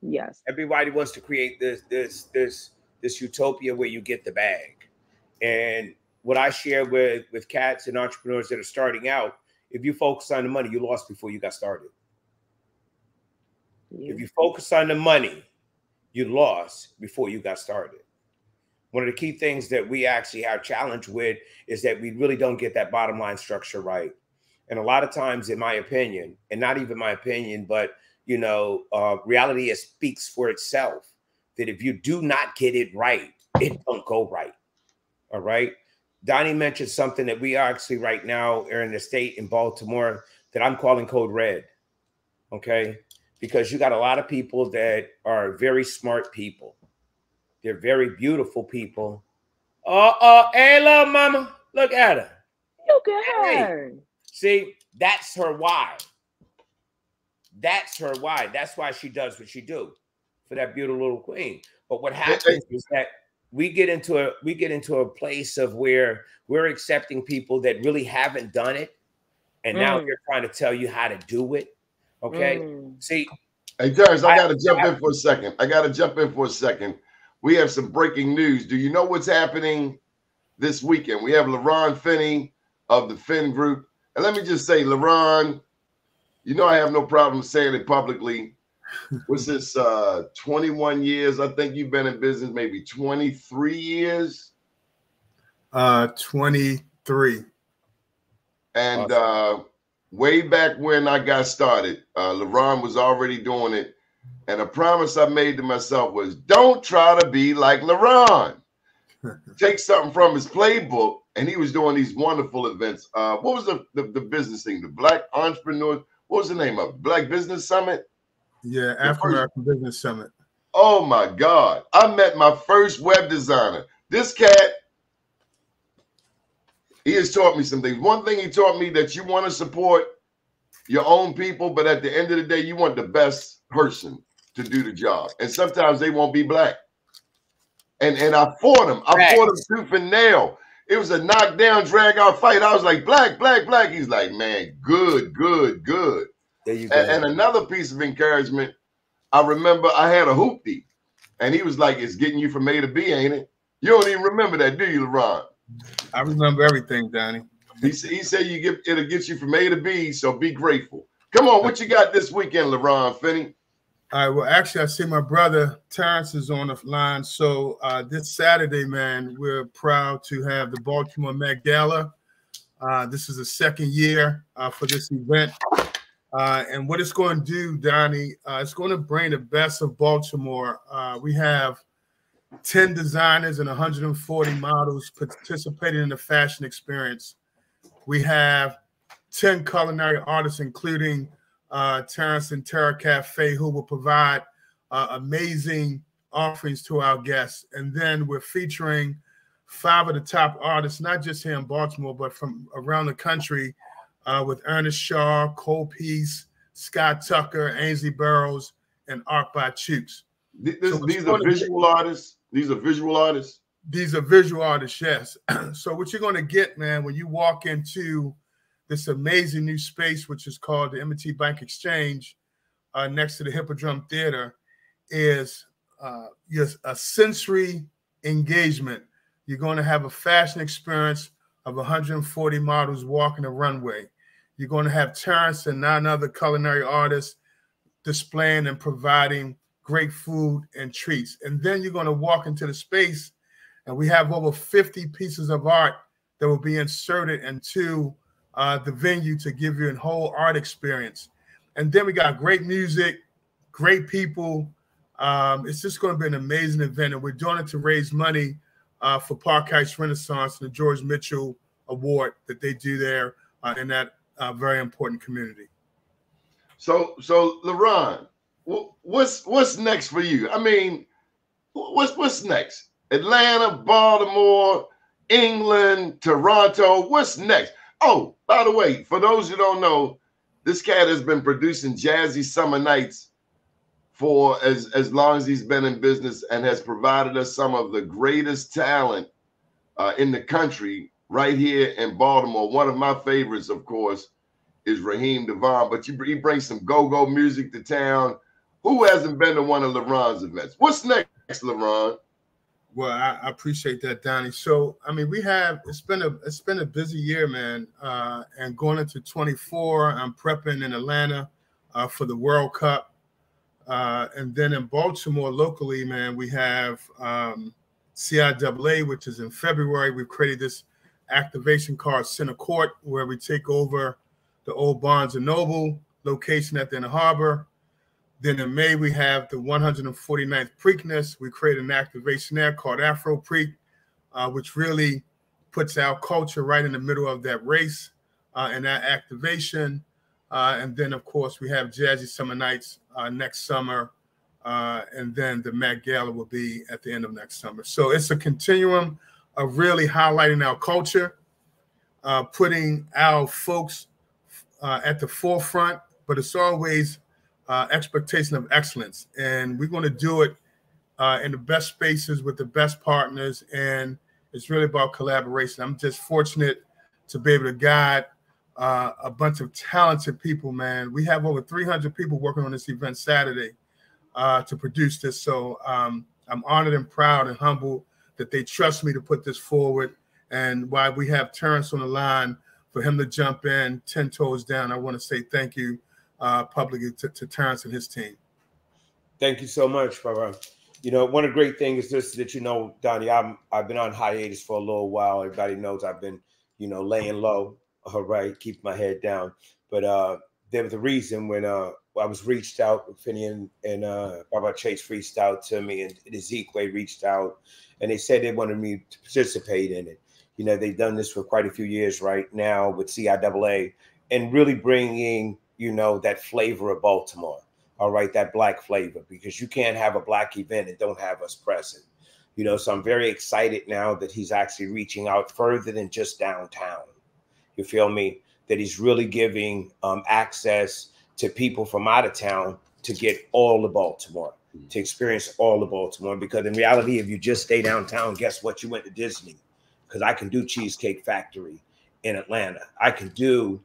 Yes. Everybody wants to create this utopia where you get the bag, and what I share with cats and entrepreneurs that are starting out, if you focus on the money, you lost before you got started. Yeah. If you focus on the money, you lost before you got started. One of the key things that we actually have challenge with is that we really don't get that bottom line structure right. And a lot of times, in my opinion, and not even my opinion, but you know, reality speaks for itself, that if you do not get it right, it don't go right. All right. Doni mentioned something that we are actually right now are in the state in Baltimore that I'm calling code red. Okay. Because you got a lot of people that are very smart people. They're very beautiful people. Hey, little mama, look at her. Look at her. See, that's her why. That's her why. That's why she does what she do for that beautiful little queen. But what happens is that we get into a place of where we're accepting people that really haven't done it, and now they're trying to tell you how to do it. Okay. See, hey, Terrence, I got to jump in for a second. We have some breaking news. Do you know what's happening this weekend? We have LaRon Finney of the Finn Group. And let me just say, LaRon, you know I have no problem saying it publicly. What's this, 21 years? I think you've been in business maybe 23 years? 23. And way back when I got started, LaRon was already doing it. And a promise I made to myself was, don't try to be like LaRon. Take something from his playbook. And he was doing these wonderful events. What was the business thing? The Black Entrepreneurs. What was the name of it? Black Business Summit? Yeah, African American Business Summit. Oh, my God. I met my first web designer. This cat, he has taught me some things. One thing he taught me, that you want to support your own people, but at the end of the day, you want the best person to do the job. And sometimes they won't be black. And I fought him. I fought him tooth and nail. It was a knockdown, drag out fight. I was like, black, black, black. He's like, man, good, good, good. There you go. And another piece of encouragement, I remember I had a hoopty, and he was like, it's getting you from A to B, ain't it? You don't even remember that, do you, LaRon? I remember everything, Doni. He said it'll get you from A to B, so be grateful. Come on, what you got this weekend, LaRon Finney? All right, well, actually, I see my brother Terrence is on the line. So this Saturday, man, we're proud to have the Baltimore Met Gala. This is the second year for this event. And what it's going to do, Doni, it's going to bring the best of Baltimore. We have 10 designers and 140 models participating in the fashion experience. We have 10 culinary artists, including Terrence and Terra Cafe, who will provide amazing offerings to our guests. And then we're featuring 5 of the top artists, not just here in Baltimore, but from around the country, with Ernest Shaw, Cole Peace, Scott Tucker, Ainsley Burroughs, and Art by Chooks. These are visual artists? These are visual artists? These are visual artists, yes. So what you're going to get, man, when you walk into this amazing new space, which is called the M&T Bank Exchange, next to the Hippodrome Theater, is a sensory engagement. You're going to have a fashion experience of 140 models walking the runway. You're going to have Terrence and 9 other culinary artists displaying and providing great food and treats. And then you're going to walk into the space, and we have over 50 pieces of art that will be inserted into the venue to give you a whole art experience. And then we got great music, great people. It's just going to be an amazing event, and we're doing it to raise money for Park Heights Renaissance and the George Mitchell Award that they do there in that very important community. So LaRon, what's next for you? I mean, what's next? Atlanta, Baltimore, England, Toronto. What's next? Oh, by the way, for those who don't know, this cat has been producing jazzy summer nights for as long as he's been in business, and has provided us some of the greatest talent in the country right here in Baltimore. One of my favorites, of course, is Raheem Devon, but he brings some go-go music to town. Who hasn't been to one of LaRon's events? What's next, LaRon? Well, I appreciate that, Donnie. So, I mean, it's been a busy year, man. And going into 24, I'm prepping in Atlanta for the World Cup. And then in Baltimore locally, man, we have CIAA, which is in February. We've created this activation called Center Court, where we take over the old Barnes & Noble location at the Inner Harbor. Then in May, we have the 149th Preakness. We create an activation there called Afro Preak, which really puts our culture right in the middle of that race and that activation. And then, of course, we have Jazzy Summer Nights next summer. And then the Met Gala will be at the end of next summer. So it's a continuum of really highlighting our culture, putting our folks at the forefront, but it's always expectation of excellence. And we're going to do it in the best spaces with the best partners. And it's really about collaboration. I'm just fortunate to be able to guide a bunch of talented people, man. We have over 300 people working on this event Saturday to produce this. So I'm honored and proud and humbled that they trust me to put this forward. And while we have Terrence on the line, for him to jump in 10 toes down, I want to say thank you publicly to Terrence and his team. Thank you so much, brother. You know, one of the great things is this, that, you know, Donnie, I've been on hiatus for a little while. Everybody knows I've been, you know, laying low, all right, keep my head down. But there was a reason when I was reached out, Finney and Barbara Chase reached out to me, and Ezekiel reached out, and they said they wanted me to participate in it. You know, they've done this for quite a few years right now with CIAA, and really bringing, you know, that flavor of Baltimore, all right, that Black flavor, because you can't have a Black event and don't have us present. You know, so I'm very excited now that he's actually reaching out further than just downtown. You feel me? That he's really giving access to people from out of town to get all of Baltimore, to experience all of Baltimore. Because in reality, if you just stay downtown, guess what? You went to Disney. Because I can do Cheesecake Factory in Atlanta. I can do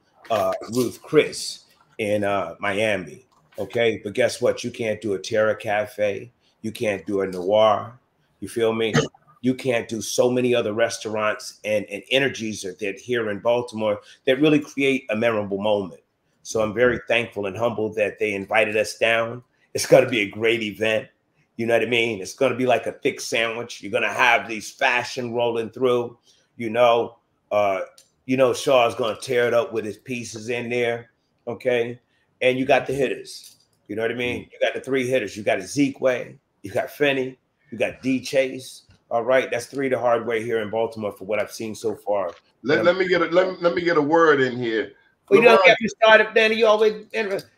Ruth Chris in Miami. Okay, but guess what? You can't do a Terra Cafe. You can't do a Noir. You feel me? You can't do so many other restaurants and energies that here in Baltimore that really create a memorable moment. So I'm very thankful and humbled that they invited us down. It's going to be a great event. You know what I mean? It's going to be like a thick sandwich. You're going to have these fashion rolling through. You know, Shaw's going to tear it up with his pieces in there. Okay. And you got the hitters. You know what I mean? You got the three hitters. You got Ezekiel, you got Finney, you got D Chase. All right. That's three the hard way here in Baltimore for what I've seen so far. Let me get a word in here. Well, you don't get me started, Danny. You always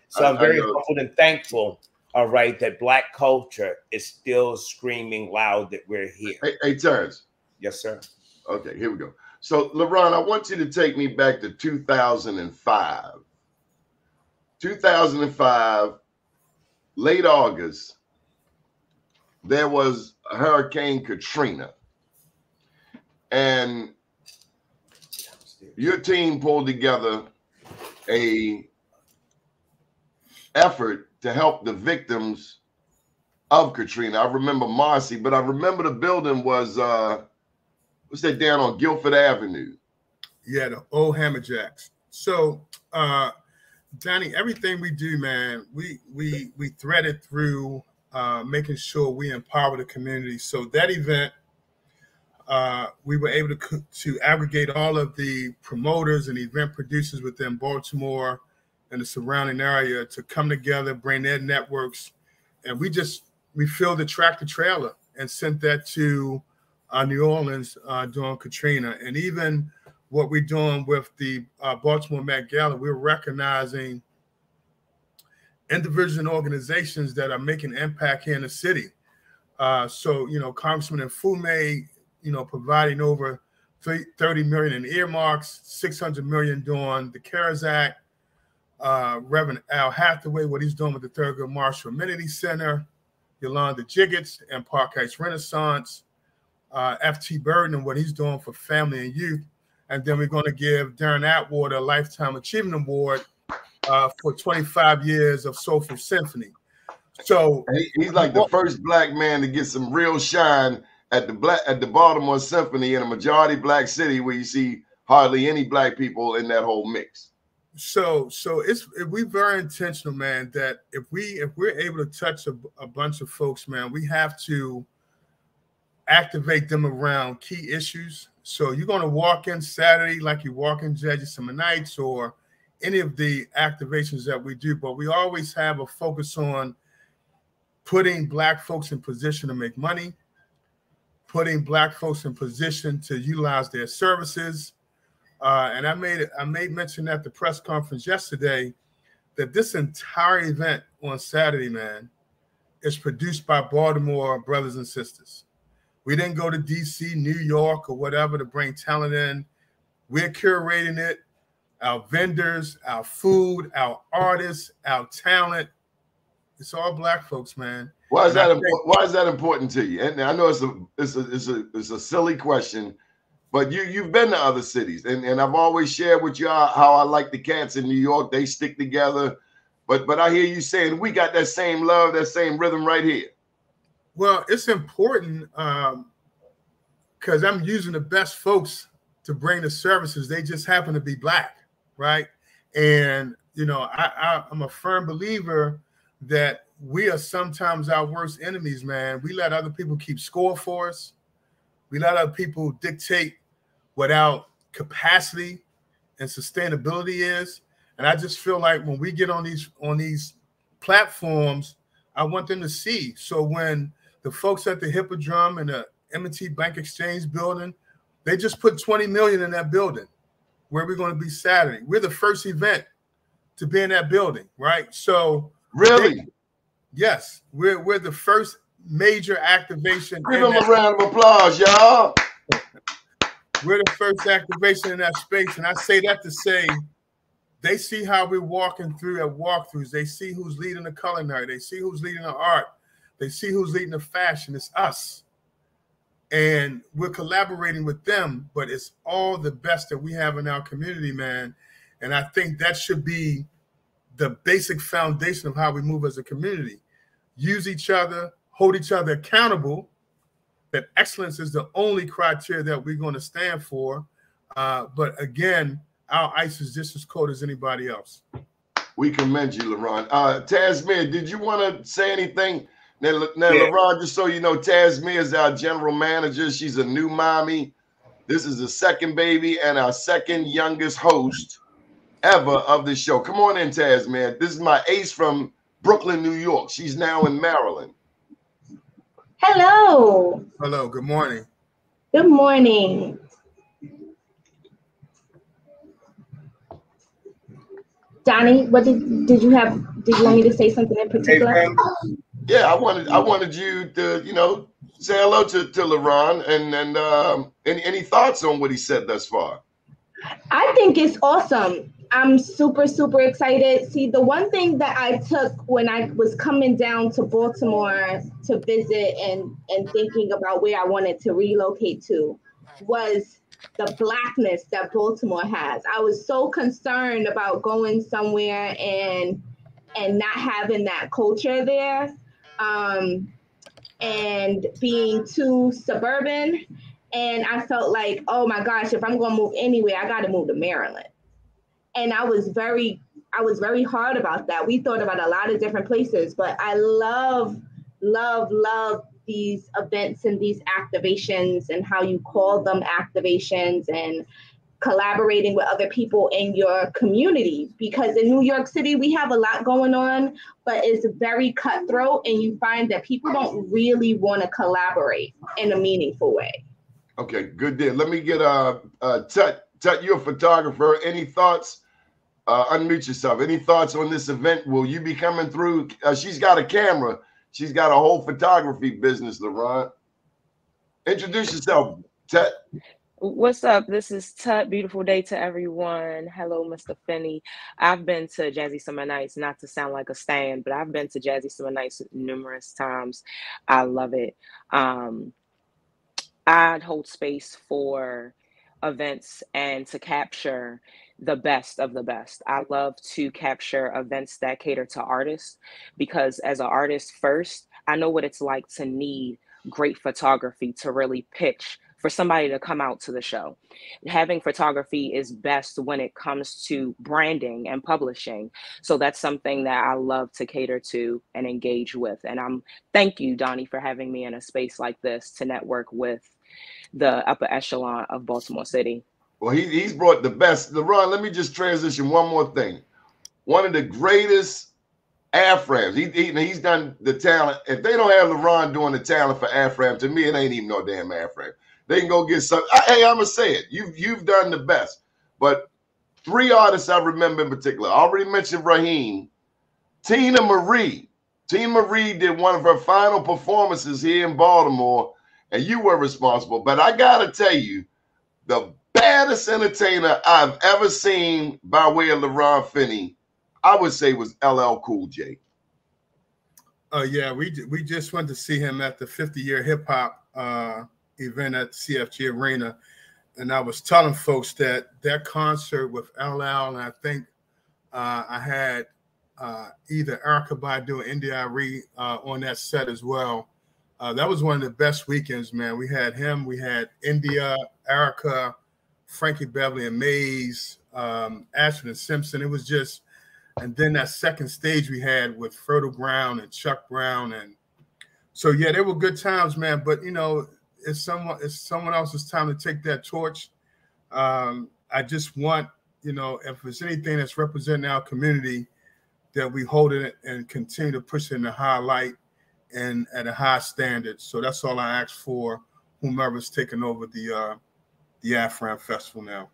so I'm very humbled and thankful. All right, that Black culture is still screaming loud that we're here. Hey, Terrence. Yes, sir. Okay, here we go. So, LeBron, I want you to take me back to 2005. 2005, late August, there was Hurricane Katrina. And your team pulled together a effort to help the victims of Katrina. I remember Marcy, but I remember the building was what's that down on Guilford Avenue? Yeah, the old Hammerjacks. So Donnie, everything we do, man, we thread it through making sure we empower the community. So that event, we were able to aggregate all of the promoters and event producers within Baltimore and the surrounding area to come together, bring their networks. And we filled the tractor trailer and sent that to New Orleans during Katrina. And even what we're doing with the Baltimore Met Gala, we're recognizing individuals and organizations that are making impact here in the city. So, you know, Congressman Nfume, you know, providing over $30 million in earmarks, $600 million during the CARES Act. Reverend Al Hathaway, what he's doing with the Thurgood Marshall Amenity Center, Yolanda Jiggets and Park Heights Renaissance, F.T. Burden and what he's doing for family and youth. And then we're going to give Darren Atwater a Lifetime Achievement Award for 25 years of Soulful Symphony. So he's like the first Black man to get some real shine at the Baltimore Symphony in a majority black city where you see hardly any black people in that whole mix. So we're very intentional, man, that if we're able to touch a bunch of folks, man, we have to activate them around key issues. So you're going to walk in Saturday like you walk in Jazzy Summer Nights or any of the activations that we do, but we always have a focus on putting black folks in position to make money, putting black folks in position to utilize their services. And I made mention at the press conference yesterday that this entire event on Saturday, man, is produced by Baltimore brothers and sisters. We didn't go to DC, New York, or whatever to bring talent in. We're curating it. Our vendors, our food, our artists, our talent. It's all black folks, man. Why is that important to you? And I know it's a silly question, but you've been to other cities, and I've always shared with you how I like the cats in New York. They stick together. But I hear you saying we got that same love, that same rhythm right here. Well, it's important because I'm using the best folks to bring the services. They just happen to be black, right? And, you know, I'm a firm believer that we are sometimes our worst enemies, man. We let other people keep score for us. We let other people dictate what our capacity and sustainability is. And I just feel like when we get on these platforms, I want them to see. So when the folks at the Hippodrome and the M&T Bank Exchange building, they just put $20 million in that building where we're going to be Saturday. We're the first event to be in that building, right? So really, yes, we're the first major activation. Give them a round of applause, y'all. We're the first activation in that space, and I say that to say they see how we're walking through at walkthroughs. They see who's leading the culinary. They see who's leading the art. They see who's leading the fashion. It's us. And we're collaborating with them, but it's all the best that we have in our community, man. And I think that should be the basic foundation of how we move as a community. Use each other, hold each other accountable, that excellence is the only criteria that we're going to stand for. But again, our ice is just as cold as anybody else. We commend you, LaRon. Tasmir, did you want to say anything? Now, Yeah. LaRon, just so you know, Tasmir is our general manager. She's a new mommy. This is the second baby and our second youngest host ever of the show. Come on in, Tasmir. This is my ace from Brooklyn, New York. She's now in Maryland. Hello. Hello. Good morning. Good morning. Donnie, what did you have? Did you want me to say something in particular? Hey, yeah, I wanted you to, you know, say hello to LaRon and any thoughts on what he said thus far. I think it's awesome. I'm super, super excited. See, the one thing that I took when I was coming down to Baltimore to visit and thinking about where I wanted to relocate to was the blackness that Baltimore has. I was so concerned about going somewhere and not having that culture there, and being too suburban. And I felt like, oh my gosh, if I'm going to move anywhere, I got to move to Maryland. And I was very hard about that. We thought about a lot of different places, but I love these events and these activations and how you call them activations and collaborating with other people in your community. Because in New York City, we have a lot going on, but it's very cutthroat, and you find that people don't really want to collaborate in a meaningful way. Okay, good deal. Let me get Tut, you're a photographer. Any thoughts? Unmute yourself. Any thoughts on this event? Will you be coming through? She's got a camera. She's got a whole photography business, LaRon. Introduce yourself, Tut. What's up? This is Tut. Beautiful day to everyone. Hello, Mr. Finney. I've been to Jazzy Summer Nights, not to sound like a stan, but I've been to Jazzy Summer Nights numerous times. I love it. I hold space for events and to capture the best of the best. I love to capture events that cater to artists because as an artist first, I know what it's like to need great photography to really pitch for somebody to come out to the show. Having photography is best when it comes to branding and publishing. So that's something that I love to cater to and engage with. And thank you, Doni, for having me in a space like this to network with the upper echelon of Baltimore City. Well, he's brought the best. LeRon, let me just transition one more thing. One of the greatest AFRAMs. He's done the talent. If they don't have LeRon doing the talent for AFRAM, to me, it ain't even no damn AFRAM. They can go get some. Hey, I'm gonna say it. You've done the best. But 3 artists I remember in particular. I already mentioned Raheem. Tina Marie. Tina Marie did one of her final performances here in Baltimore, and you were responsible. But I gotta tell you, the baddest entertainer I've ever seen by way of LeRon Finney, I would say, was LL Cool J. Yeah, we just went to see him at the 50-year hip hop event at CFG Arena, and I was telling folks that concert with LL, and I think I had either Erykah Badu or India.Arie on that set as well. That was one of the best weekends, man. We had him, we had India, Erykah, Frankie Beverly and Maze, Ashford and Simpson. It was just, and then that second stage we had with Fertile Ground and Chuck Brown, and so yeah, they were good times, man. But you know, it's someone else's time to take that torch. I just want, you know, if there's anything that's representing our community, that we hold it and continue to push it in a high light and at a high standard. So that's all I ask for whomever's taking over the AFRAM Festival now.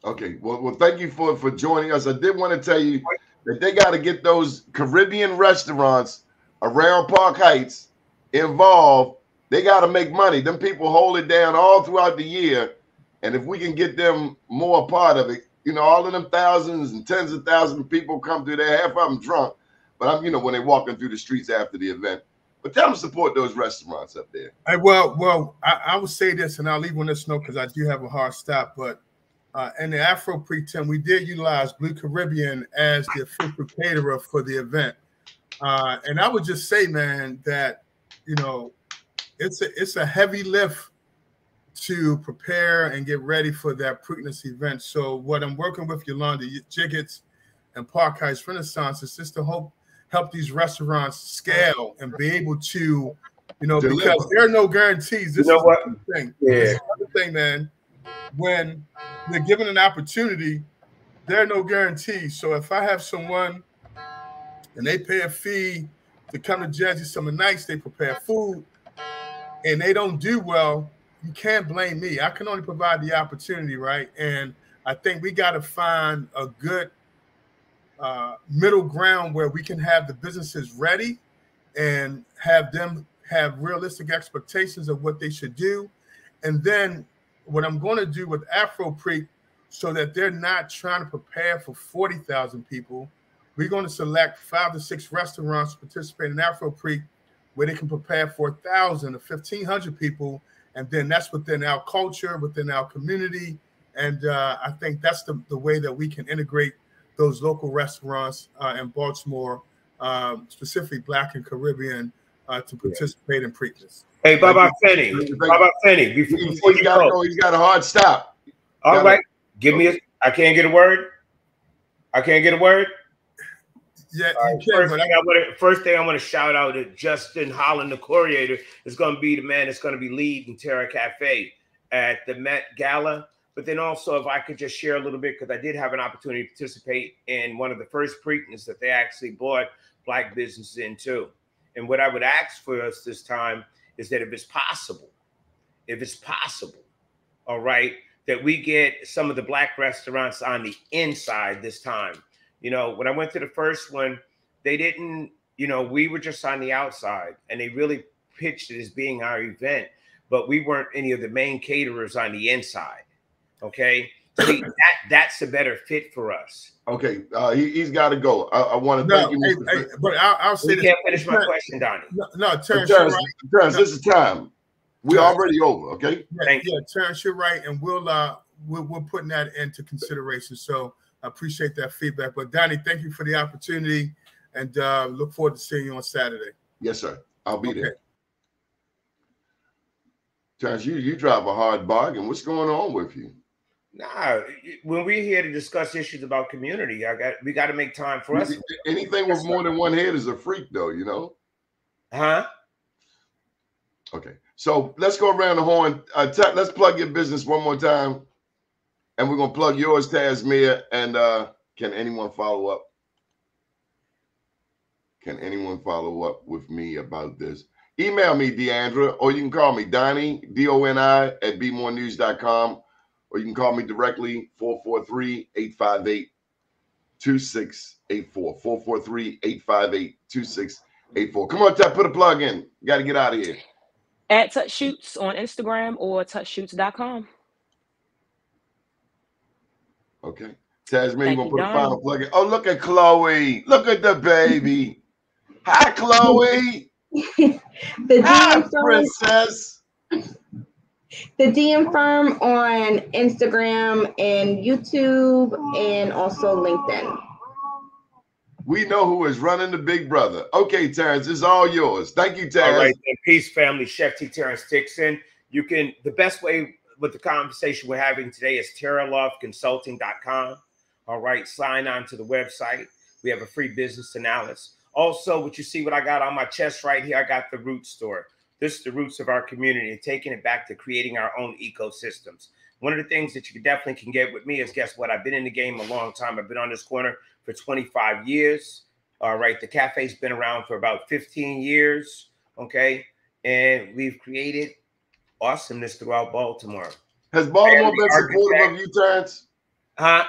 Okay, well, thank you for joining us. I did want to tell you that they got to get those Caribbean restaurants around Park Heights involved. They got to make money. Them people hold it down all throughout the year, and if we can get them more a part of it, you know, all of them thousands and tens of thousands of people come through there. Half of them drunk, but you know, when they're walking through the streets after the event. But tell them to support those restaurants up there. Hey, well, I would say this, and I'll leave on this note because I do have a hard stop. But in the Afro Pre-10, we did utilize Blue Caribbean as the official caterer for the event. And I would just say, man, that, you know, it's a heavy lift to prepare and get ready for that Preakness event. So what I'm working with Yolanda Jiggets and Park Heights Renaissance is just to help these restaurants scale and be able to, you know, Deliver. because there are no guarantees. This You know is what? the thing. Yeah. This is the thing, man. When they're given an opportunity, there are no guarantees. So if I have someone and they pay a fee to come to Jersey Summer Nights, they prepare food, and they don't do well, you can't blame me. I can only provide the opportunity, right? And I think we got to find a good middle ground where we can have the businesses ready and have them have realistic expectations of what they should do. And then what I'm going to do with Afro Pre, so that they're not trying to prepare for 40,000 people, we're going to select 5 to 6 restaurants to participate in Afro Pre where they can prepare for 1,000 or 1,500 people. And then that's within our culture, within our community. And I think that's the way that we can integrate those local restaurants in Baltimore, specifically Black and Caribbean, to participate in Preakness. Hey, Baba Finney, before you go, he's got a hard stop. All right, give me I can't get a word. I can't get a word. Yeah, first thing I want to shout out to Justin Holland, the curator, is going to be the man that's going to be leading Terra Cafe at the Met Gala. But then also, if I could just share a little bit, because I did have an opportunity to participate in one of the first Preakness that they actually brought Black businesses into. And what I would ask for us this time is that if it's possible, all right, that we get some of the Black restaurants on the inside this time. You know, when I went to the first one, they didn't, you know, we were just on the outside, and they really pitched it as being our event, but we weren't any of the main caterers on the inside. Okay. See, that's a better fit for us. Okay. He's got to go. I want to thank you. But I'll say you can't finish my question, Doni. No, Terrence, Terrence, this is time. We're already over. Okay. Yeah, Terrence, you're right. And we're putting that into consideration. So I appreciate that feedback. But Doni, thank you for the opportunity, and look forward to seeing you on Saturday. Yes, sir. I'll be there. Terrence, you drive a hard bargain. What's going on with you? Nah, when we're here to discuss issues about community, we got to make time for us. Anything with more than one head is a freak, though, you know? Huh? Okay. So let's go around the horn. Let's plug your business one more time. And we're going to plug yours, Tasmia. And can anyone follow up? Can anyone follow up with me about this? Email me, Deandra, or you can call me, Doni, D-O-N-I, at bmorenews.com. Or you can call me directly, 443-858-2684. 443-858-2684. Come on, Ted, put a plug in. You got to get out of here. At Touch Shoots on Instagram or touchshoots.com. Okay. Tasmania, you going to put a final plug in? Oh, look at Chloe. Look at the baby. Hi, Chloe. Hi, princess. The DM Firm on Instagram and YouTube and also LinkedIn. We know who is running the Big Brother. Okay, Terrence, it's all yours. Thank you, Terrence. All right, and peace, family. Chef T. Terrence Dixon. You can, the best way with the conversation we're having today is terraloftconsulting.com. All right, sign on to the website. We have a free business analysis. Also, what you see, what I got on my chest right here, I got the Root Store. This is the roots of our community and taking it back to creating our own ecosystems. One of the things that you definitely can get with me is, guess what? I've been in the game a long time. I've been on this corner for 25 years. All right. The cafe's been around for about 15 years. Okay. And we've created awesomeness throughout Baltimore. Has Baltimore been supportive of you, Terrence? Huh?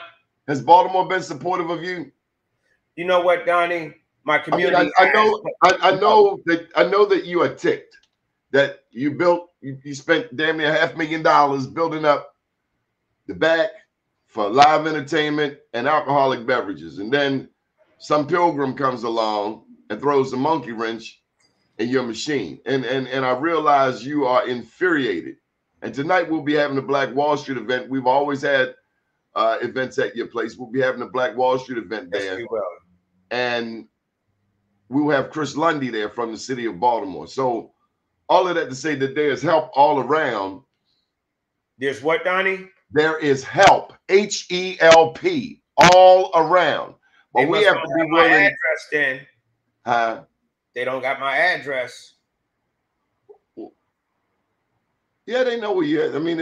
Has Baltimore been supportive of you? You know what, Doni? My community. I know that you are ticked. That you built, you spent damn near $500,000 building up the back for live entertainment and alcoholic beverages. And then some pilgrim comes along and throws a monkey wrench in your machine. And I realize you are infuriated. And tonight we'll be having a Black Wall Street event. We've always had events at your place. We'll be having a Black Wall Street event there. Yes, we will. And we will have Chris Lundy there from the city of Baltimore. So all of that to say that there's help all around. There's what, Doni? There is help, H-E-L-P, all around. But we have to be willing. My address then. Huh? They don't got my address. Yeah, they know where you're at. I mean,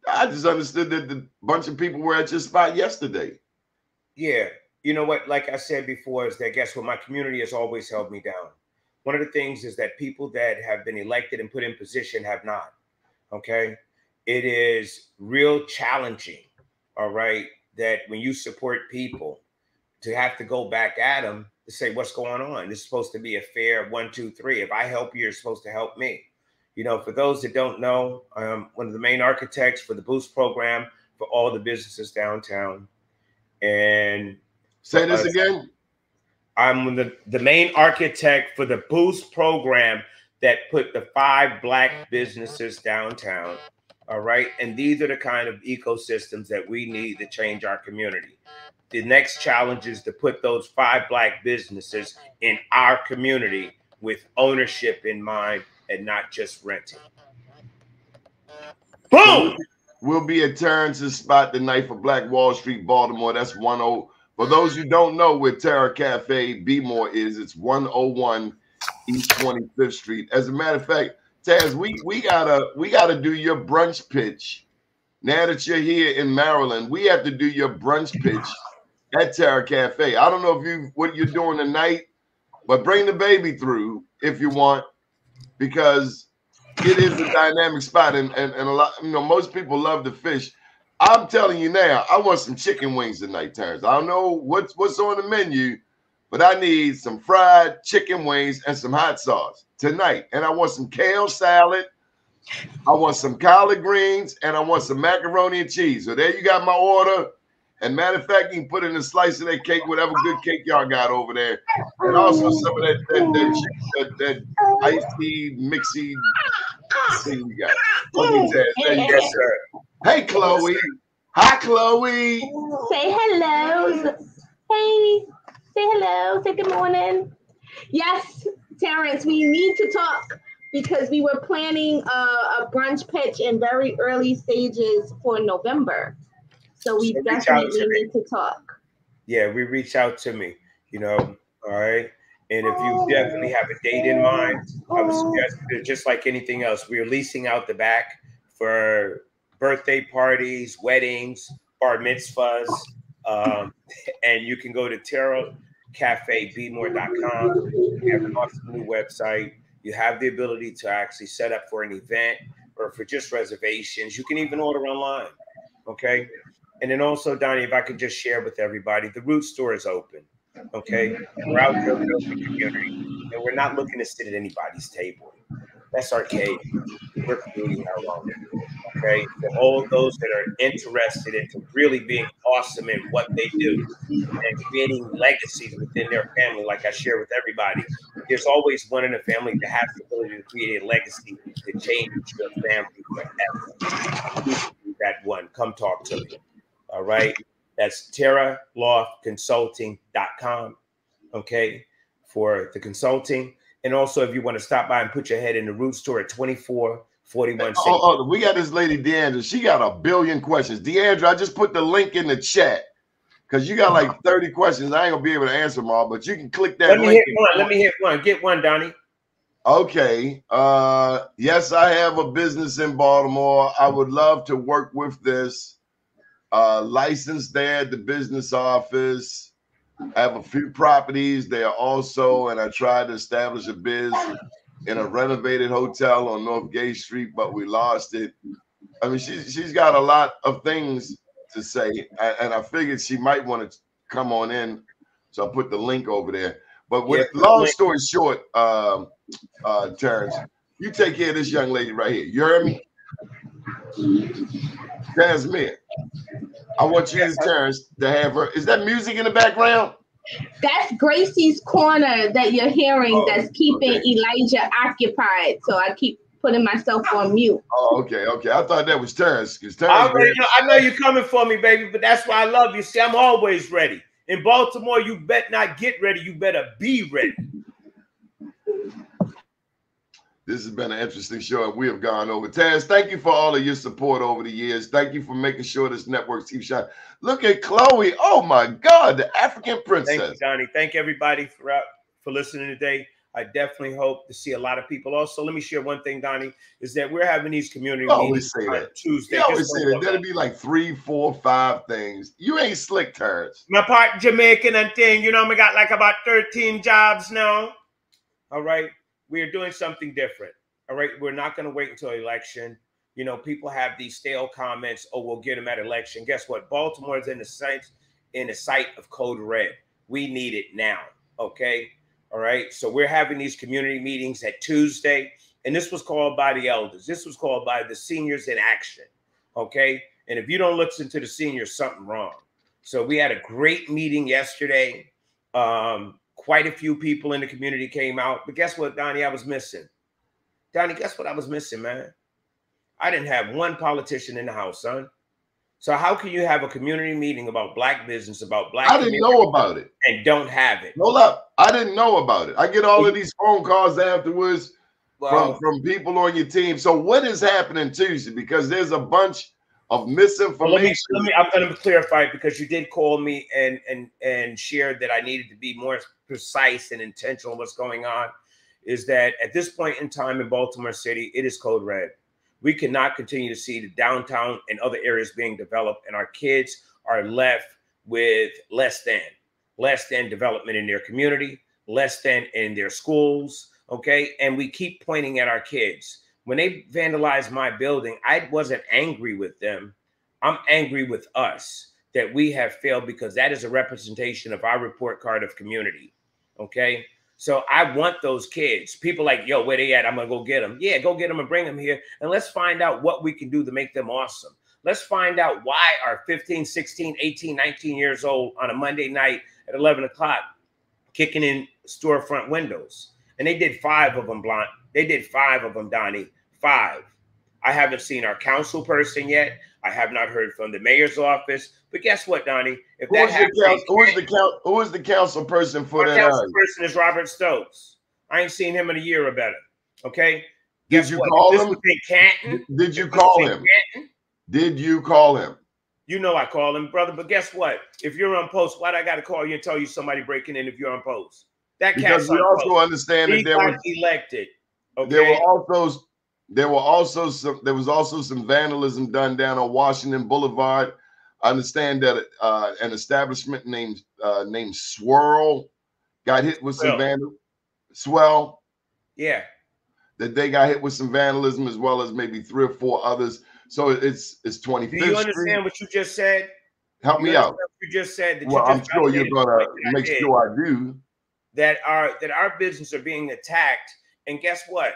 I just understood that the bunch of people were at your spot yesterday. Yeah. You know what? Like I said before, is that guess what? My community has always held me down. One of the things is that people that have been elected and put in position have not. Okay. It is real challenging. All right. That when you support people to have to go back at them to say, what's going on? This is supposed to be a fair 1, 2, 3. If I help you, you're supposed to help me. You know, for those that don't know, I'm one of the main architects for the Boost program for all the businesses downtown. And say this again. I'm the main architect for the Boost program that put the 5 Black businesses downtown. All right. And these are the kind of ecosystems that we need to change our community. The next challenge is to put those 5 Black businesses in our community with ownership in mind and not just renting. Boom! We'll be at Terrence's spot tonight for Black Wall Street, Baltimore. That's 10. For those who don't know where Terra Cafe B-More is, it's 101 East 25th Street. As a matter of fact, Taz, we gotta do your brunch pitch. Now that you're here in Maryland, we have to do your brunch pitch at Terra Cafe. I don't know if what you're doing tonight, but bring the baby through if you want, because it is a dynamic spot, and a lot, you know, most people love the fish. I'm telling you now, I want some chicken wings tonight, Terrence. I don't know what's on the menu, but I need some fried chicken wings and some hot sauce tonight. And I want some kale salad. I want some collard greens, and I want some macaroni and cheese. So there you got my order. And matter of fact, you can put in a slice of that cake, whatever good cake y'all got over there. And also some of that iced tea mixy thing you got. Okay, there you go, sir. Hey, Chloe. Hi, Chloe. Say hello. Hey. Say hello. Say good morning. Yes, Terrence, we need to talk because we were planning a brunch pitch in very early stages for November. So we definitely need to talk. Yeah, reach out to me, you know, all right? And if you definitely have a date in mind, I would suggest that just like anything else, we're leasing out the back for birthday parties, weddings, bar mitzvahs, and you can go to terracafebmore.com. We have an awesome new website. You have the ability to actually set up for an event or for just reservations. You can even order online, okay? And then also, Donnie, if I could just share with everybody, the Root store is open, okay? We're out there building the community, and we're not looking to sit at anybody's table. That's archaic. We're creating our own, okay? For all those that are interested into really being awesome in what they do and creating legacies within their family, like I share with everybody, there's always one in a family that has the ability to create a legacy to change your family forever. That one, come talk to me. All right. That's terraloftconsulting.com. Okay. For the consulting. And also, if you want to stop by and put your head in the Root store at 2441. We got this lady, Deandra. She got a billion questions. Deandra, I just put the link in the chat because you got like 30 questions. I ain't going to be able to answer them all, but you can click that link. Let me hit one. Get one, Donnie. Okay. Yes, I have a business in Baltimore. I would love to work with this. Licensed there at the business office. I have a few properties there also, and I tried to establish a biz in a renovated hotel on North Gay Street, but we lost it. I mean, she's got a lot of things to say, and I figured she might want to come on in, so I put the link over there. But long story short, Terrence, you take care of this young lady right here. You heard me? Jasmine, I want you, Terrence, to have her. Is that music in the background? That's Gracie's corner that you're hearing that's keeping Elijah occupied. So I keep putting myself on mute. Oh, okay. I thought that was Terrence. I know you're coming for me, baby, but that's why I love you. See, I'm always ready. In Baltimore, you bet not get ready. You better be ready. This has been an interesting show, and we have gone over. Taz, thank you for all of your support over the years. Thank you for making sure this network keeps shining. Look at Chloe. Oh, my God, the African princess. Thank you, Donnie. Thank everybody for listening today. I definitely hope to see a lot of people. Also, let me share one thing, Donnie, is that we're having these community meetings on Tuesday. You always say that. That'll be like 3, 4, 5 things. You ain't slick, Terrence. My part Jamaican and thing. You know, we got like about 13 jobs now. All right. We are doing something different. All right. We're not going to wait until election. You know, people have these stale comments. Oh, we'll get them at election. Guess what? Baltimore is in the sight of code red. We need it now. Okay. All right. So we're having these community meetings at Tuesday. And this was called by the elders. This was called by the seniors in action. Okay. And if you don't listen to the seniors, something wrong. So we had a great meeting yesterday. Quite a few people in the community came out. But guess what, Donnie, I was missing? Donnie, guess what I was missing, man? I didn't have one politician in the house, son. So how can you have a community meeting about black business, about black? I didn't know about it. And don't have it. Hold up. I didn't know about it. I get all of these phone calls afterwards from people on your team. So what is happening Tuesday? Because there's a bunch of misinformation. I'm going to clarify it because you did call me and shared that I needed to be more precise and intentional. What's going on is that at this point in time in Baltimore City, it is code red. We cannot continue to see the downtown and other areas being developed, and our kids are left with less than development in their community, less than in their schools. Okay. And we keep pointing at our kids. When they vandalized my building, I wasn't angry with them. I'm angry with us that we have failed because that is a representation of our report card of community. Okay. So I want those kids. People like, yo, where they at? I'm going to go get them. Yeah, go get them and bring them here. And let's find out what we can do to make them awesome. Let's find out why our 15, 16, 18, 19 years old on a Monday night at 11 o'clock kicking in storefront windows. And they did 5 of them, Blunt. They did 5 of them, Donnie. 5. I haven't seen our council person yet. I have not heard from the mayor's office. But guess what, Donnie? If who is the council person for that? The council person is Robert Stokes. I ain't seen him in a year or better. Okay. Did you call him? Canton. Did you call him? Did you call him? You know I call him, brother. But guess what? If you're on post, why do I got to call you and tell you somebody breaking in if you're on post? That because we also understand that there was elected. Okay. There was also some vandalism done down on Washington Boulevard. I understand that an establishment named Swirl got hit with some vandalism. Swell. Yeah. That they got hit with some vandalism as well as maybe 3 or 4 others. So it's 25th. Do you understand what you just said? Help me out. You just said that. Well, I'm sure you're gonna make sure I do. That our business are being attacked, and guess what?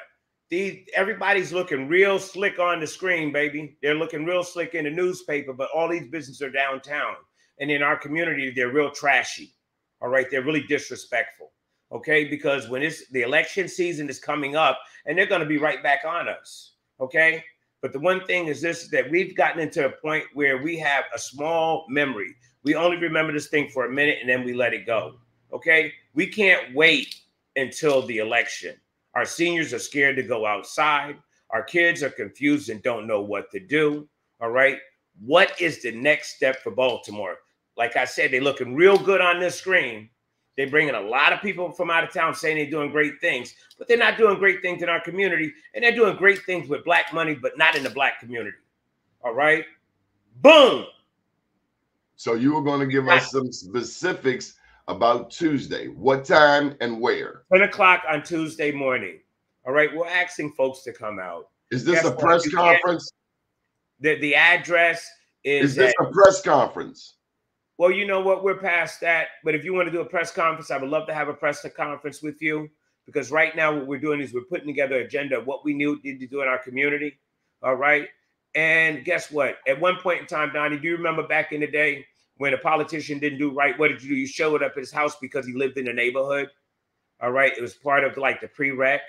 Everybody's looking real slick on the screen, baby. They're looking real slick in the newspaper, but all these businesses are downtown, and in our community, they're real trashy. All right, they're really disrespectful. Okay, because when the election season is coming up, and they're going to be right back on us. Okay. But the one thing is this, that we've gotten into a point where we have a small memory. We only remember this thing for a minute and then we let it go. Okay. We can't wait until the election. Our seniors are scared to go outside. Our kids are confused and don't know what to do. All right. What is the next step for Baltimore? Like I said, they're looking real good on this screen. They're bringing a lot of people from out of town saying they're doing great things, but they're not doing great things in our community. And they're doing great things with Black money, but not in the Black community. All right. Boom. So you were going to give us some specifics about Tuesday. What time and where? 10 o'clock on Tuesday morning. All right. We're asking folks to come out. Is this a press conference? The address is. Is this a press conference? Well, you know what? We're past that. But if you want to do a press conference, I would love to have a press conference with you, because right now what we're doing is we're putting together an agenda of what we need to do in our community. All right. And guess what? At one point in time, Donnie, do you remember back in the day when a politician didn't do right? What did you do? You showed up at his house because he lived in the neighborhood. All right. It was part of like the prereq.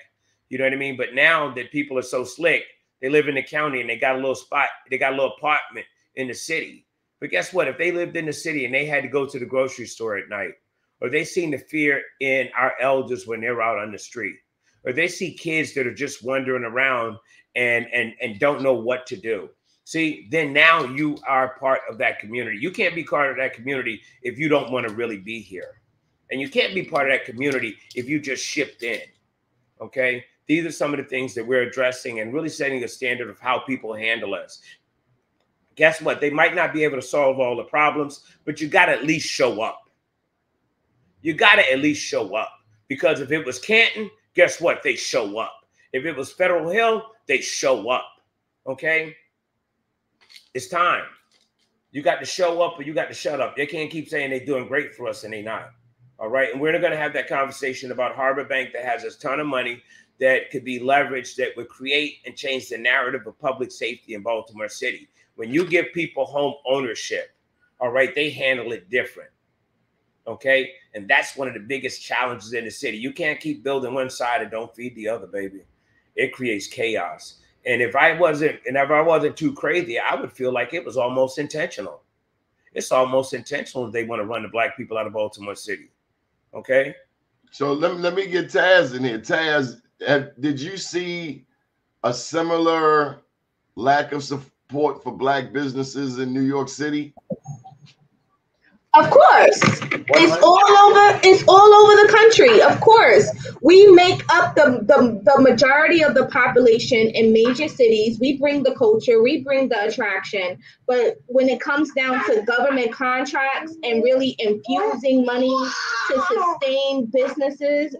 You know what I mean? But now that people are so slick, they live in the county and they got a little spot. They got a little apartment in the city. But guess what? If they lived in the city and they had to go to the grocery store at night, or they seen the fear in our elders when they're out on the street, or they see kids that are just wandering around and don't know what to do. See, then now you are part of that community. You can't be part of that community if you don't want to really be here. And you can't be part of that community if you just shipped in. Okay? These are some of the things that we're addressing and really setting a standard of how people handle us. Guess what? They might not be able to solve all the problems, but you got to at least show up. You got to at least show up, because if it was Canton, guess what? They show up. If it was Federal Hill, they show up. Okay? It's time. You got to show up or you got to shut up. They can't keep saying they're doing great for us and they're not. All right? And we're going to have that conversation about Harbor Bank that has a ton of money that could be leveraged that would create and change the narrative of public safety in Baltimore City. When you give people home ownership, all right, they handle it different. Okay. And that's one of the biggest challenges in the city. You can't keep building one side and don't feed the other, baby. It creates chaos. And if I wasn't too crazy, I would feel like it was almost intentional. It's almost intentional if they want to run the Black people out of Baltimore City. Okay. So let me get Taz in here. Taz, did you see a similar lack of support for Black businesses in New York City? Of course. It's all over the country. Of course. We make up the majority of the population in major cities. We bring the culture, we bring the attraction. But when it comes down to government contracts and really infusing money to sustain businesses,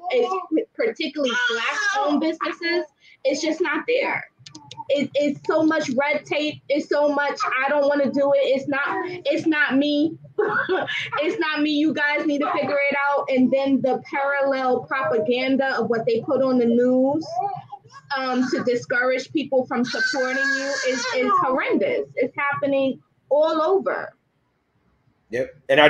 particularly Black-owned businesses, it's just not there. It's so much red tape. It's so much, I don't want to do it. It's not me. It's not me. You guys need to figure it out. And then the parallel propaganda of what they put on the news to discourage people from supporting you is horrendous. It's happening all over. Yep. And I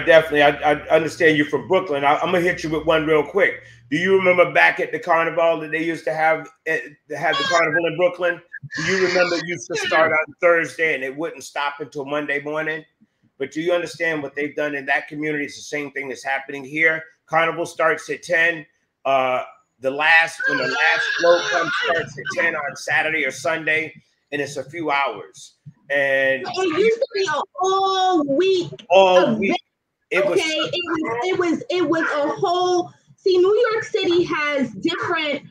understand you're from Brooklyn. I'm going to hit you with one real quick. Do you remember back at the carnival that they used to have the carnival in Brooklyn? Do you remember it used to start on Thursday and it wouldn't stop until Monday morning? But do you understand what they've done in that community? It's the same thing that's happening here. Carnival starts at 10. when the last float comes starts at 10 on Saturday or Sunday, and it's a few hours. And it used to be an all week. It was a whole. See, New York City has different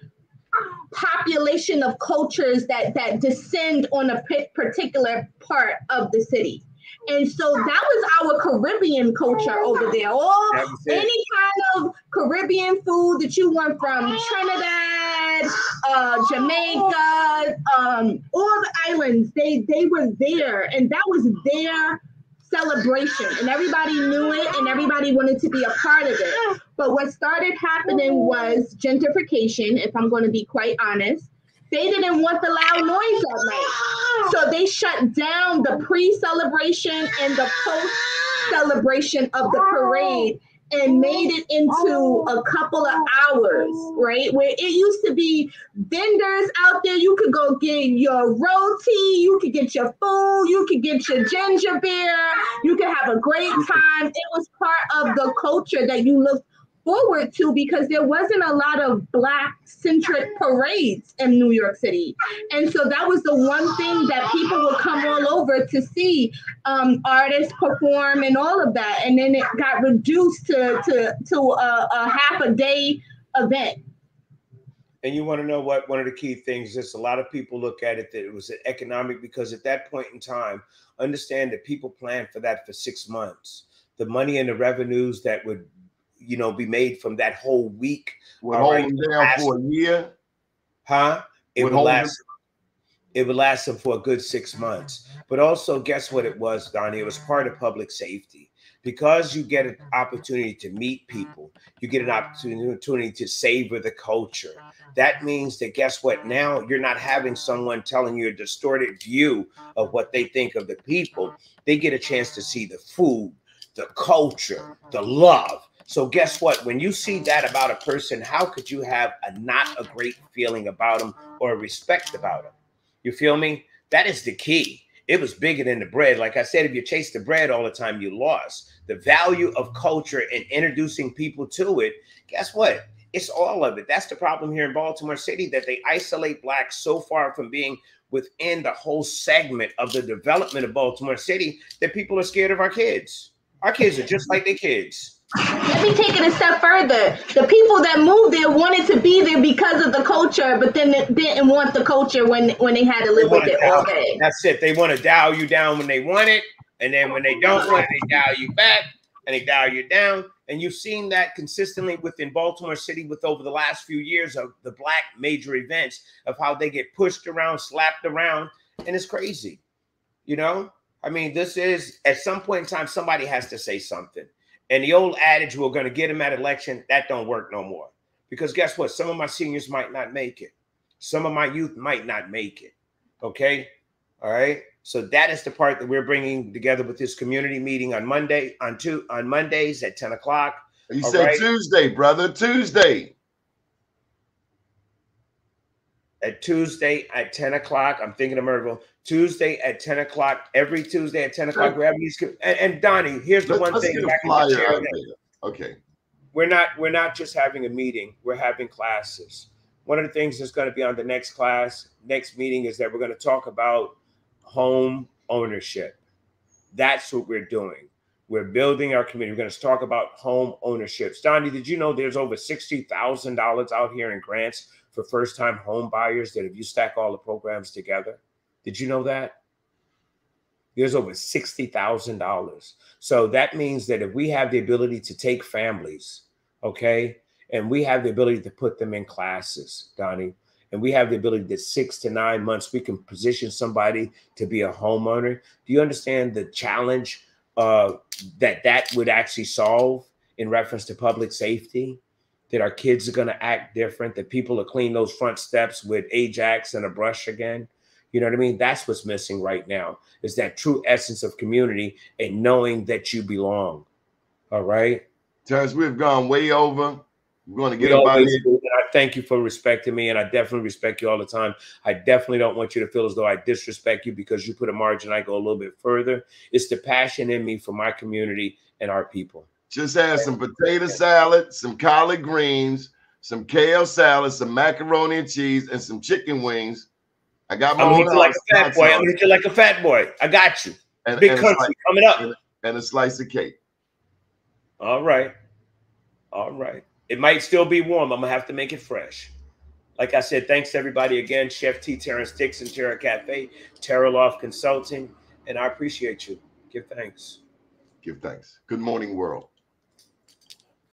population of cultures that descend on a particular part of the city. And so that was our Caribbean culture over there. Any kind of Caribbean food that you want from Trinidad, Jamaica, all the islands, they were there, and that was their celebration, and everybody knew it, and everybody wanted to be a part of it. But what started happening was gentrification, if I'm going to be quite honest. They didn't want the loud noise at night. So they shut down the pre-celebration and the post-celebration of the parade and made it into a couple of hours, right? Where it used to be vendors out there. You could go get your roti, you could get your food, you could get your ginger beer, you could have a great time. It was part of the culture that you looked forward to because there wasn't a lot of Black-centric parades in New York City. And so that was the one thing that people would come all over to see artists perform and all of that. And then it got reduced to a half a day event. And you want to know what one of the key things is? A lot of people look at it that it was economic because at that point in time, understand that people planned for that for 6 months. The money and the revenues that would be made from that whole week. Would hold them down for a year? Huh? It would last them for a good 6 months. But also, guess what it was, Donnie? It was part of public safety. Because you get an opportunity to meet people, you get an opportunity to savor the culture. That means that, guess what? Now you're not having someone telling you a distorted view of what they think of the people. They get a chance to see the food, the culture, the love. So guess what? When you see that about a person, how could you have not a great feeling about them or a respect about them? You feel me? That is the key. It was bigger than the bread. Like I said, if you chase the bread all the time, you lost. The value of culture and introducing people to it, guess what? It's all of it. That's the problem here in Baltimore City, that they isolate Blacks so far from being within the whole segment of the development of Baltimore City that people are scared of our kids. Our kids are just like their kids. Let me take it a step further. The people that moved there wanted to be there because of the culture, but then didn't want the culture when they had to live with it all day. That's it. They want to dial you down when they want it, and then when they don't want it, they dial you back, and they dial you down. And you've seen that consistently within Baltimore City with over the last few years of the Black major events of how they get pushed around, slapped around, and it's crazy. I mean, this is, at some point in time, somebody has to say something. And the old adage, we're going to get them at election, that don't work no more. Because guess what? Some of my seniors might not make it. Some of my youth might not make it. Okay? All right? So that is the part that we're bringing together with this community meeting on Monday, on Mondays at 10 o'clock. You said Tuesday, brother, Tuesday. At Tuesday at 10 o'clock. I'm thinking of Merville. Tuesday at 10 o'clock. Every Tuesday at 10 o'clock. We're having these. And Donnie, here's the one thing. Okay. We're not just having a meeting. We're having classes. One of the things that's going to be on the next meeting is that we're going to talk about home ownership. That's what we're doing. We're building our community. We're going to talk about home ownership. Donnie, did you know there's over $60,000 out here in grants for first-time home buyers that if you stack all the programs together? Did you know that? There's over $60,000. So that means that if we have the ability to take families, okay, and we have the ability to put them in classes, Donnie, and we have the ability that 6 to 9 months, we can position somebody to be a homeowner. Do you understand the challenge that would actually solve in reference to public safety? That our kids are going to act different, that people will clean those front steps with Ajax and a brush again. You know what I mean? That's what's missing right now, is that true essence of community and knowing that you belong. All right? Terrence, we've gone way over. We're going to get up out of here. I thank you for respecting me, and I definitely respect you all the time. I definitely don't want you to feel as though I disrespect you because you put a margin. I go a little bit further. It's the passion in me for my community and our people. Just add some potato salad, some collard greens, some kale salad, some macaroni and cheese, and some chicken wings. I got my I'm own gonna hit you like a fat boy. I'm gonna hit you like a fat boy. I got you. Big country coming up. And a slice of cake. All right. All right. It might still be warm. I'm gonna have to make it fresh. Like I said, thanks to everybody again. Chef T, Terrence Dixon, Terra Cafe, Terra Loft Consulting, and I appreciate you. Give thanks. Give thanks. Good morning, world.